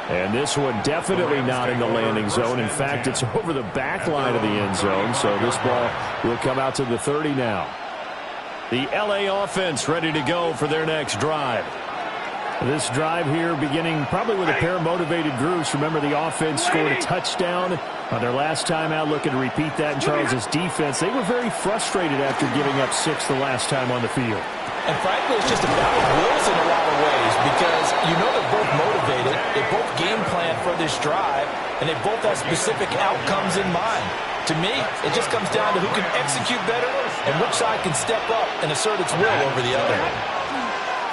And this one definitely not in the landing zone. In fact, it's over the back line of the end zone. So this ball will come out to the 30 now. The LA offense ready to go for their next drive. This drive here beginning probably with a pair of motivated groups. Remember, the offense scored a touchdown on their last time out. Looking to repeat that in Charles' defense. They were very frustrated after giving up 6 the last time on the field. And frankly, it's just a battle of wills in a lot of ways, because you know they're both motivated, they both game plan for this drive, and they both have specific outcomes in mind. To me, it just comes down to who can execute better and which side can step up and assert its will over the other.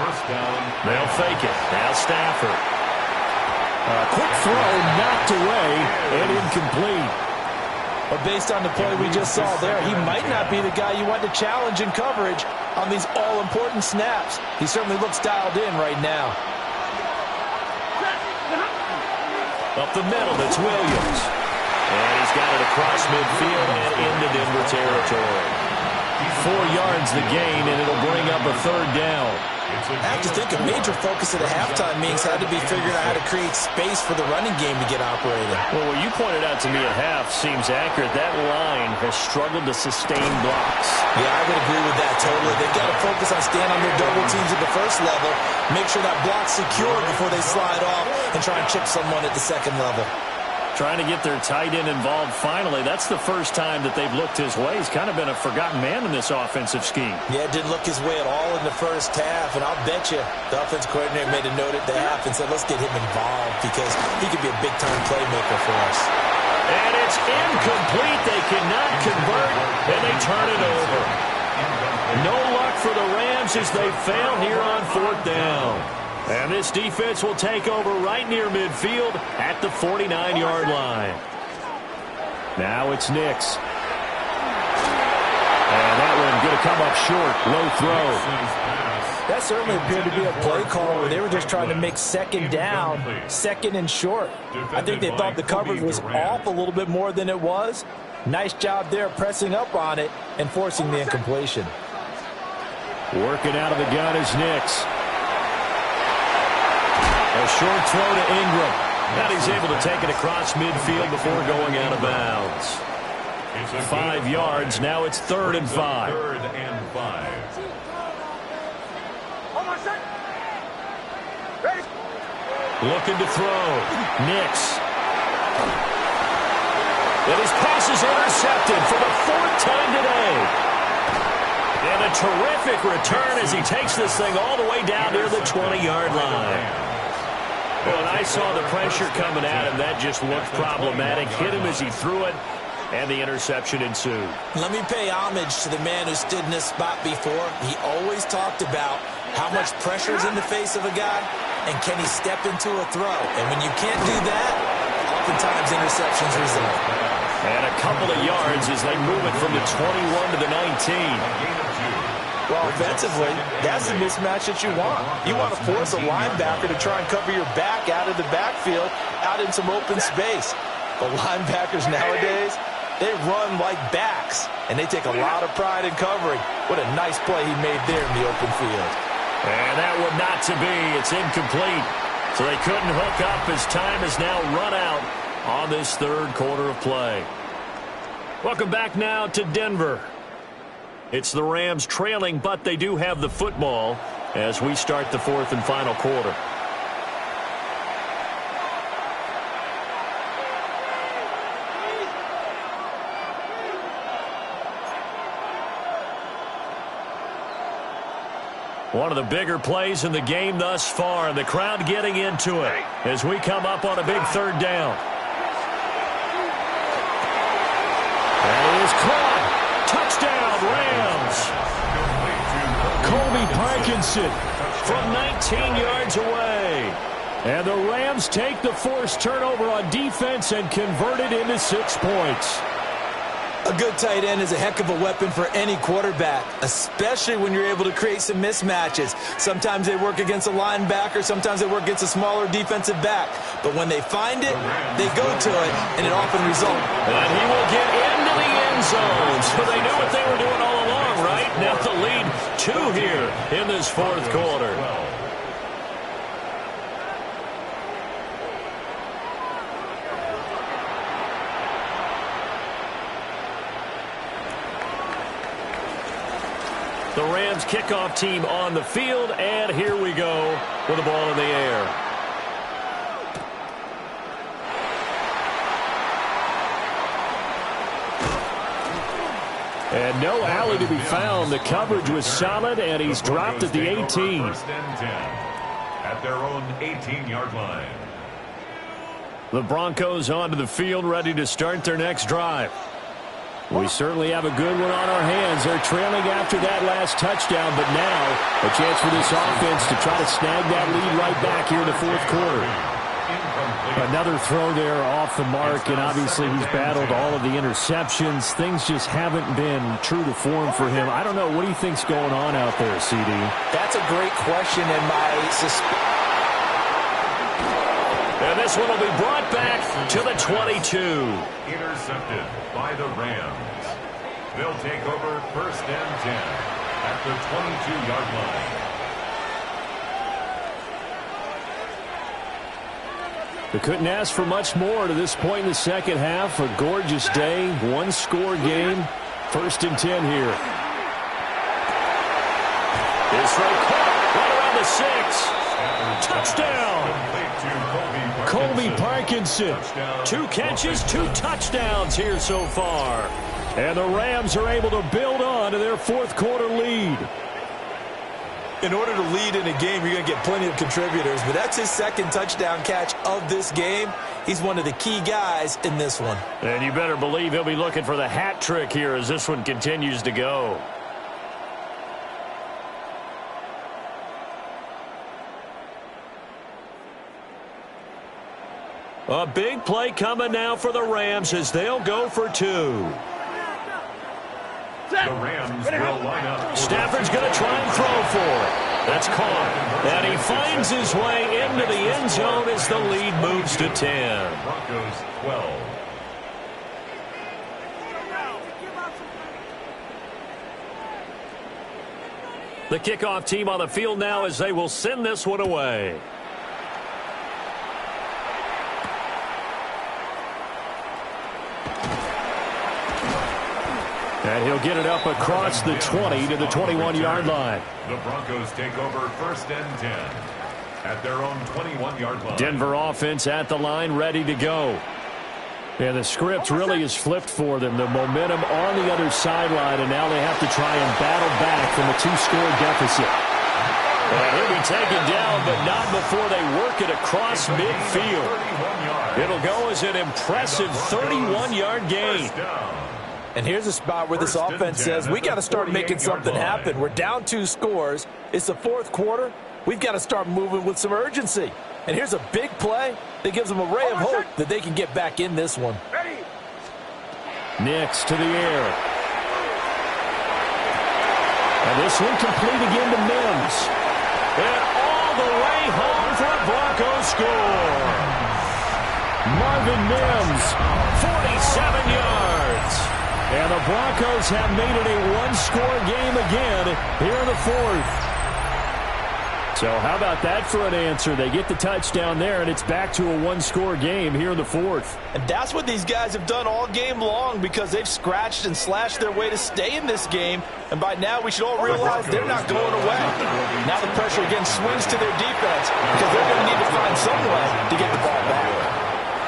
First down. They'll fake it. Now Stafford. A quick throw knocked away and incomplete. But based on the play we just saw there, he might not be the guy you want to challenge in coverage on these all-important snaps. He certainly looks dialed in right now. Up the middle, it's Williams. And he's got it across midfield and into Denver territory. 4 yards the gain, and it'll bring up a third down. I have to think a major focus of the halftime meetings had to be figuring out how to create space for the running game to get operating. Well, what you pointed out to me at half seems accurate. That line has struggled to sustain blocks. Yeah, I would agree with that totally. They've got to focus on staying on their double teams at the first level, make sure that block's secure before they slide off and try and chip someone at the second level. Trying to get their tight end involved finally. That's the first time that they've looked his way. He's kind of been a forgotten man in this offensive scheme. Yeah, it didn't look his way at all in the first half, and I'll bet you the offense coordinator made a note at the half and said, let's get him involved because he could be a big-time playmaker for us. And it's incomplete. They cannot convert, and they turn it over. No luck for the Rams as they fail here on 4th down. And this defense will take over right near midfield at the 49-yard line. Now it's Nix. And that one going to come up short. Low throw. That certainly appeared to be a play call where they were just trying to make second down, second and short. I think they thought the coverage was off a little bit more than it was. Nice job there pressing up on it and forcing the incompletion. Working out of the gun is Nix. A short throw to Ingram. Now he's able to take it across midfield before going out of bounds. 5 yards. Now it's 3rd and 5. 3rd and 5. Looking to throw. Nix. And his pass is intercepted for the 4th time today. And a terrific return as he takes this thing all the way down near the 20-yard line. Well, and I saw the pressure coming at him. That just looked problematic. Hit him as he threw it, and the interception ensued. Let me pay homage to the man who stood in this spot before. He always talked about how much pressure is in the face of a guy, and can he step into a throw. And when you can't do that, oftentimes interceptions result. And a couple of yards as they move it from the 21 to the 19. Well, offensively, that's the mismatch that you want. You want to force a linebacker to try and cover your back out of the backfield, out in some open space. But linebackers nowadays, they run like backs, and they take a lot of pride in covering. What a nice play he made there in the open field. And that one not to be. It's incomplete. So they couldn't hook up as time has now run out on this 3rd quarter of play. Welcome back now to Denver. It's the Rams trailing, but they do have the football as we start the 4th and final quarter. One of the bigger plays in the game thus far, and the crowd getting into it as we come up on a big 3rd down. And it is caught. Touchdown, Rams. Colby Parkinson from 19 yards away. And the Rams take the forced turnover on defense and convert it into 6 points. A good tight end is a heck of a weapon for any quarterback, especially when you're able to create some mismatches. Sometimes they work against a linebacker, sometimes they work against a smaller defensive back. But when they find it, they go to it, and it often results. And he will get into the end zone. So they knew what they were doing all along, right? Now the lead 2 here in this 4th quarter. The Rams kickoff team on the field, and here we go with the ball in the air. And no alley to be found. The coverage was solid, and he's dropped at the 18. 1st and 10 at their own 18-yard line. The Broncos onto the field, ready to start their next drive. We certainly have a good one on our hands. They're trailing after that last touchdown, but now a chance for this offense to try to snag that lead right back here in the 4th quarter. Another throw there off the mark, and obviously he's battled all of the interceptions. Things just haven't been true to form for him. I don't know. What do you think's going on out there, CD? That's a great question, and my suspicion. And this one will be brought back to the 22. Intercepted by the Rams. They'll take over 1st and 10 at the 22-yard line. We couldn't ask for much more to this point in the second half. A gorgeous day, one-score game. 1st and 10 here. This right around the 6. Touchdown. Colby Parkinson. 2 catches, 2 touchdowns here so far. And the Rams are able to build on to their 4th quarter lead. In order to lead in a game, you're going to get plenty of contributors, but that's his 2nd touchdown catch of this game. He's one of the key guys in this one. And you better believe he'll be looking for the hat trick here as this one continues to go. A big play coming now for the Rams as they'll go for 2. The Rams will line up. Stafford's going to try and throw for it. That's caught. And he finds his way into the end zone as the lead moves to 10. Broncos 12. The kickoff team on the field now as they will send this one away. And he'll get it up across the 20 to the 21-yard line. The Broncos take over 1st and 10 at their own 21-yard line. Denver offense at the line, ready to go. And the script really is flipped for them. The momentum on the other sideline, and now they have to try and battle back from a 2-score deficit. And he'll be taken down, but not before they work it across midfield. It'll go as an impressive 31-yard gain. And here's a spot where this offense says, we got to start making something happen. We're down 2 scores. It's the 4th quarter. We've got to start moving with some urgency. And here's a big play that gives them a ray of hope that they can get back in this one. Nix to the air. And this one complete again to Mims. And all the way home for a Broncos score. Marvin Mims, 47 yards. And the Broncos have made it a 1-score game again here in the 4th. So how about that for an answer? They get the touchdown there, and it's back to a 1-score game here in the 4th. And that's what these guys have done all game long because they've scratched and slashed their way to stay in this game. And by now we should all realize they're not going away. Now the pressure again swings to their defense because they're going to need to find some way to get the ball back.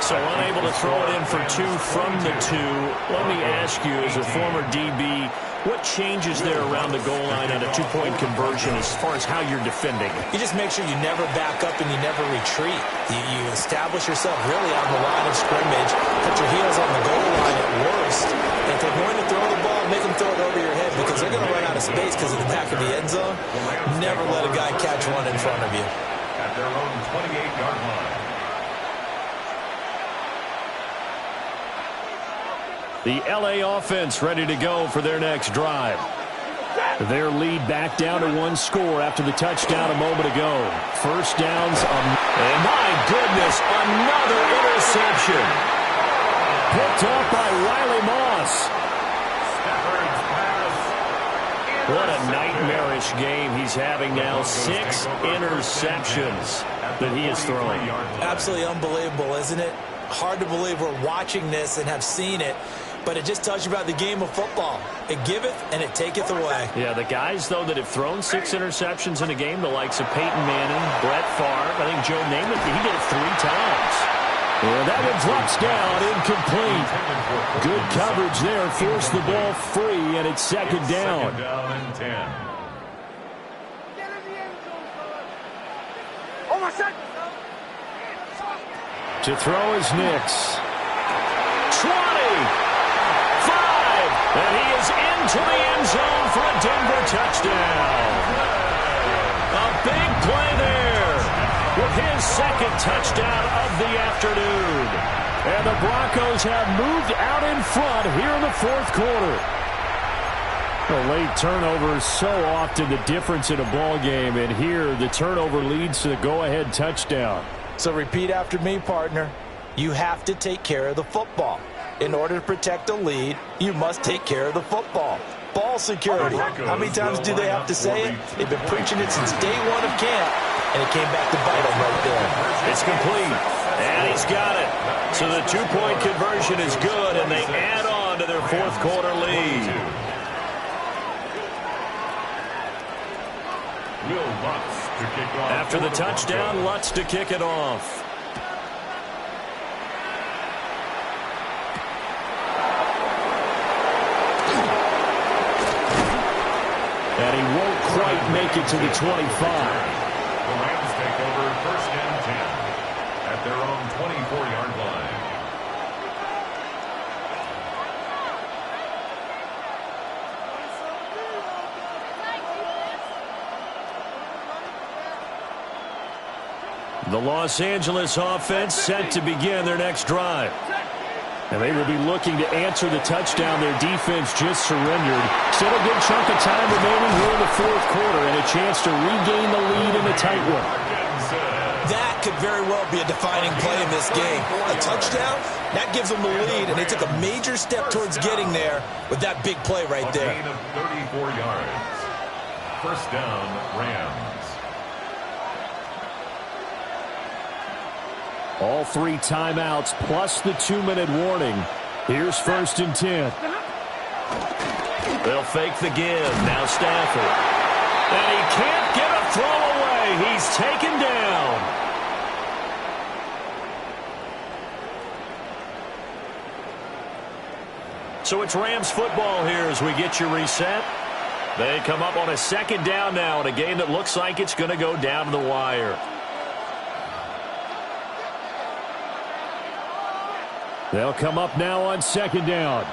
So unable to throw it in for 2 from the 2. Let me ask you, as a former DB, what changes there around the goal line on a 2-point conversion as far as how you're defending? You just make sure you never back up and you never retreat. You establish yourself really on the line of scrimmage, put your heels on the goal line at worst, and if they're going to throw the ball, make them throw it over your head because they're going to run out of space because of the back of the end zone. Never let a guy catch one in front of you. At their own 28-yard line. The L.A. offense ready to go for their next drive. Their lead back down to 1 score after the touchdown a moment ago. First downs. And my goodness, another interception. Picked up by Riley Moss. What a nightmarish game he's having now. 6 interceptions that he has thrown. Absolutely unbelievable, isn't it? Hard to believe we're watching this and have seen it. But it just tells you about the game of football. It giveth and it taketh away. Yeah, the guys, though, that have thrown 6 interceptions in a game, the likes of Peyton Manning, Brett Favre, I think Joe Namath, he did it 3 times. And that one drops down, incomplete. Good coverage there, forced the ball free, and it's second down. Second down and 10. To throw is Nix. 20. And he is into the end zone for a Denver touchdown. A big play there with his 2nd touchdown of the afternoon. And the Broncos have moved out in front here in the 4th quarter. A late turnover is so often the difference in a ball game, and here the turnover leads to the go-ahead touchdown. So repeat after me, partner. You have to take care of the football. In order to protect a lead, you must take care of the football. Ball security. How many times do they have to say it? They've been preaching it since day one of camp, and it came back to bite them right there. It's complete, and he's got it. So the two-point conversion is good, and they add on to their fourth quarter lead. After the touchdown, Lutz to kick it off. And he won't quite make it to the 25. The Rams take over first and 10 at their own 24-yard line. The Los Angeles offense set to begin their next drive. And they will be looking to answer the touchdown their defense just surrendered. Still a good chunk of time remaining here in the fourth quarter and a chance to regain the lead in a tight one. That could very well be a defining play in this game. A touchdown, that gives them the lead, and they took a major step towards getting there with that big play right there. A gain of 34 yards. First down, Rams. All three timeouts plus the 2-minute warning. Here's first and 10. They'll fake the give. Now Stafford. And he can't get a throw away. He's taken down. So it's Rams football here as we get you reset. They come up on a second down now in a game that looks like it's going to go down to the wire. They'll come up now on second down.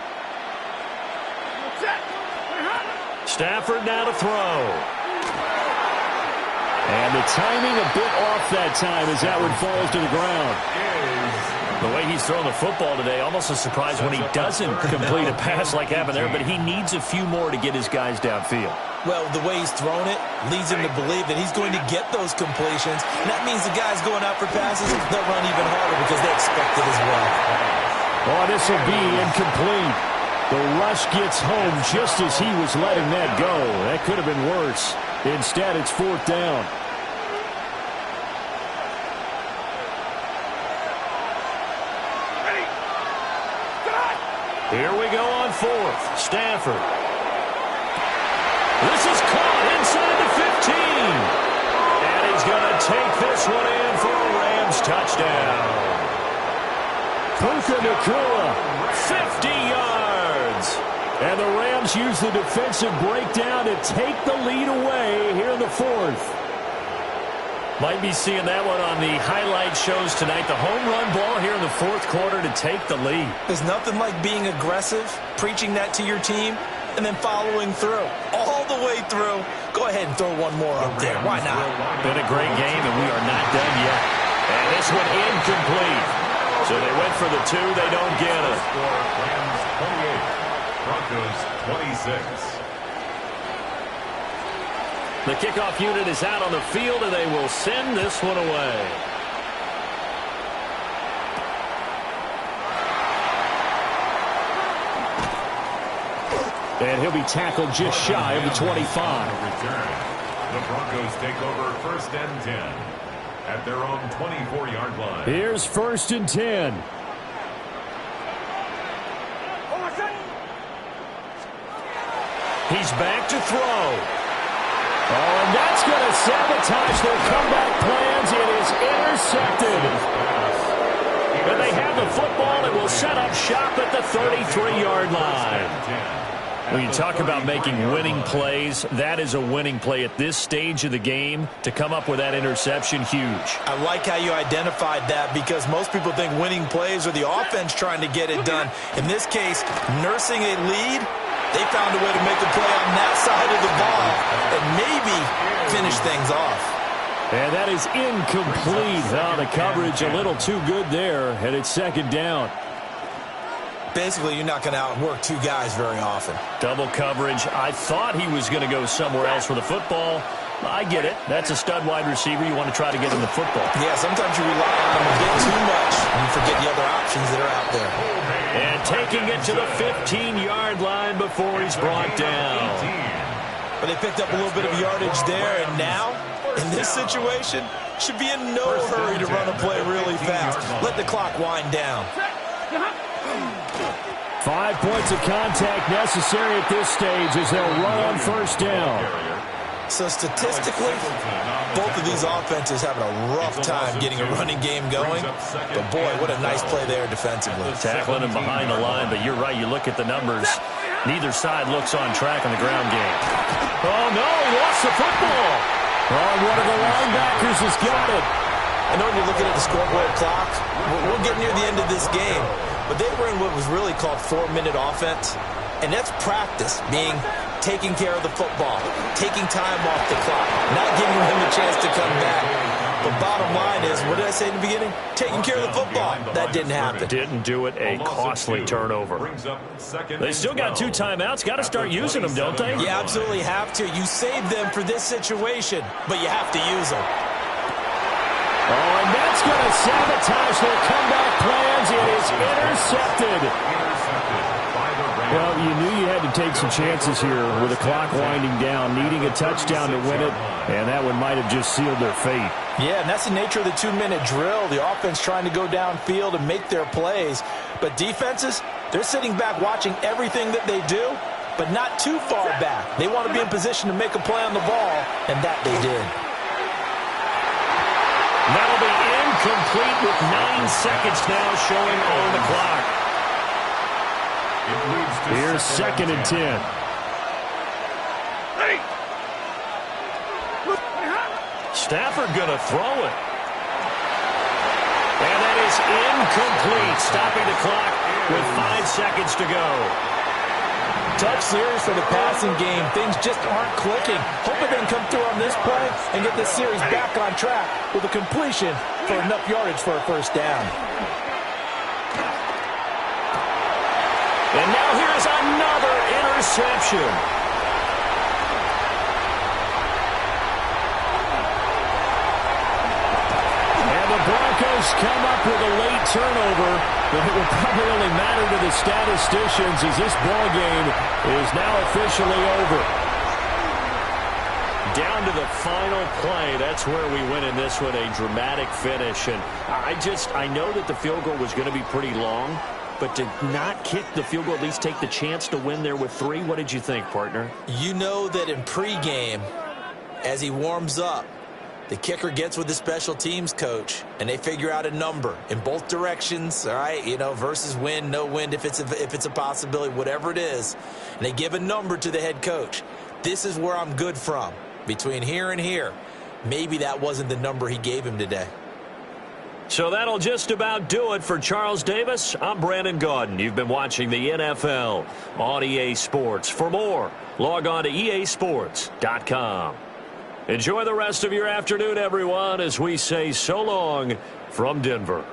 Stafford now to throw. And the timing a bit off that time as that one falls to the ground. The way he's throwing the football today, almost a surprise when he doesn't complete a pass like happened there, but he needs a few more to get his guys downfield. Well, the way he's thrown it leads him to believe that he's going to get those completions. And that means the guys going out for passes, they'll run even harder because they expect it as well. Oh, this will be incomplete. The rush gets home just as he was letting that go. That could have been worse. Instead, it's fourth down. Here we go on fourth. Stafford. This is caught inside the 15. And he's going to take this one in for a Rams touchdown. Puka Nacua, 50 yards. And the Rams use the defensive breakdown to take the lead away here in the fourth. Might be seeing that one on the highlight shows tonight. The home run ball here in the fourth quarter to take the lead. There's nothing like being aggressive, preaching that to your team, and then following through. All the way through. Go ahead and throw one more up there. Why not? Been a great game, and we are not done yet. And this one incomplete. So they went for the two. They don't get it. Rams 28, Broncos 26. The kickoff unit is out on the field, and they will send this one away. And he'll be tackled just shy of the 25. The Broncos take over first and 10 at their own 24-yard line. Here's first and 10. He's back to throw. Oh, and that's going to sabotage their comeback plans. It is intercepted. And they have the football and will set up shop at the 33-yard line. When you talk about making winning plays, that is a winning play at this stage of the game. To come up with that interception, huge. I like how you identified that because most people think winning plays are the offense trying to get it done. In this case, nursing a lead, they found a way to make a play on that side of the ball and maybe finish things off. And that is incomplete. Oh, the coverage a little too good there, and it's second down. Basically, you're not going to outwork two guys very often. Double coverage. I thought he was going to go somewhere else for the football. I get it. That's a stud wide receiver. You want to try to get him the football. Yeah, sometimes you rely on him a bit too much, and you forget the other options that are out there. And taking it to the 15-yard line before he's brought down. But they picked up a little bit of yardage there, and now, in this situation, should be in no hurry to run a play really fast. Let the clock wind down. 5 points of contact necessary at this stage as they'll run on first down. So statistically, both of these offenses having a rough time getting a running game going. But boy, what a nice play there defensively. Tackling him behind the line, but you're right. You look at the numbers. Neither side looks on track in the ground game. Oh, no, he lost the football. Oh, one of the linebackers has got it. I know when you're looking at the scoreboard clock, we're getting near the end of this game. But they were in what was really called 4-minute offense. And that's practice, being taking care of the football, taking time off the clock, not giving them a chance to come back. But bottom line is, what did I say in the beginning? Taking care of the football. That didn't happen. Didn't do it. A costly turnover. They still got 2 timeouts. Got to start using them, don't they? You absolutely have to. You save them for this situation, but you have to use them. Oh, and that's going to sabotage their comeback plans. It is intercepted. Well, you knew you had to take some chances here with the clock winding down, needing a touchdown to win it, and that one might have just sealed their fate. Yeah, and that's the nature of the 2-minute drill. The offense trying to go downfield and make their plays. But defenses, they're sitting back watching everything that they do, but not too far back. They want to be in position to make a play on the ball, and that they did. That'll be incomplete with 9 seconds now showing on the clock. Here's 2nd and 10. Stafford going to throw it. And that is incomplete, stopping the clock with 5 seconds to go. Tough series for the passing game. Things just aren't clicking. Hoping they can come through on this play and get this series back on track with a completion for enough yardage for a first down. And now here's another interception. And the Broncos come up with a late turnover, but it will probably only matter to the statisticians as this ball game is now officially over. Down to the final play. That's where we win in this one, a dramatic finish. And I know that the field goal was going to be pretty long, but to not kick the field goal, at least take the chance to win there with 3, what did you think, partner? You know that in pregame, as he warms up, the kicker gets with the special teams coach, and they figure out a number in both directions, all right, you know, versus wind, no wind, if it's a possibility, whatever it is. And they give a number to the head coach. This is where I'm good from. Between here and here, maybe that wasn't the number he gave him today. So that'll just about do it for Charles Davis. I'm Brandon Gaudin. You've been watching the NFL on EA Sports. For more, log on to easports.com. Enjoy the rest of your afternoon, everyone, as we say so long from Denver.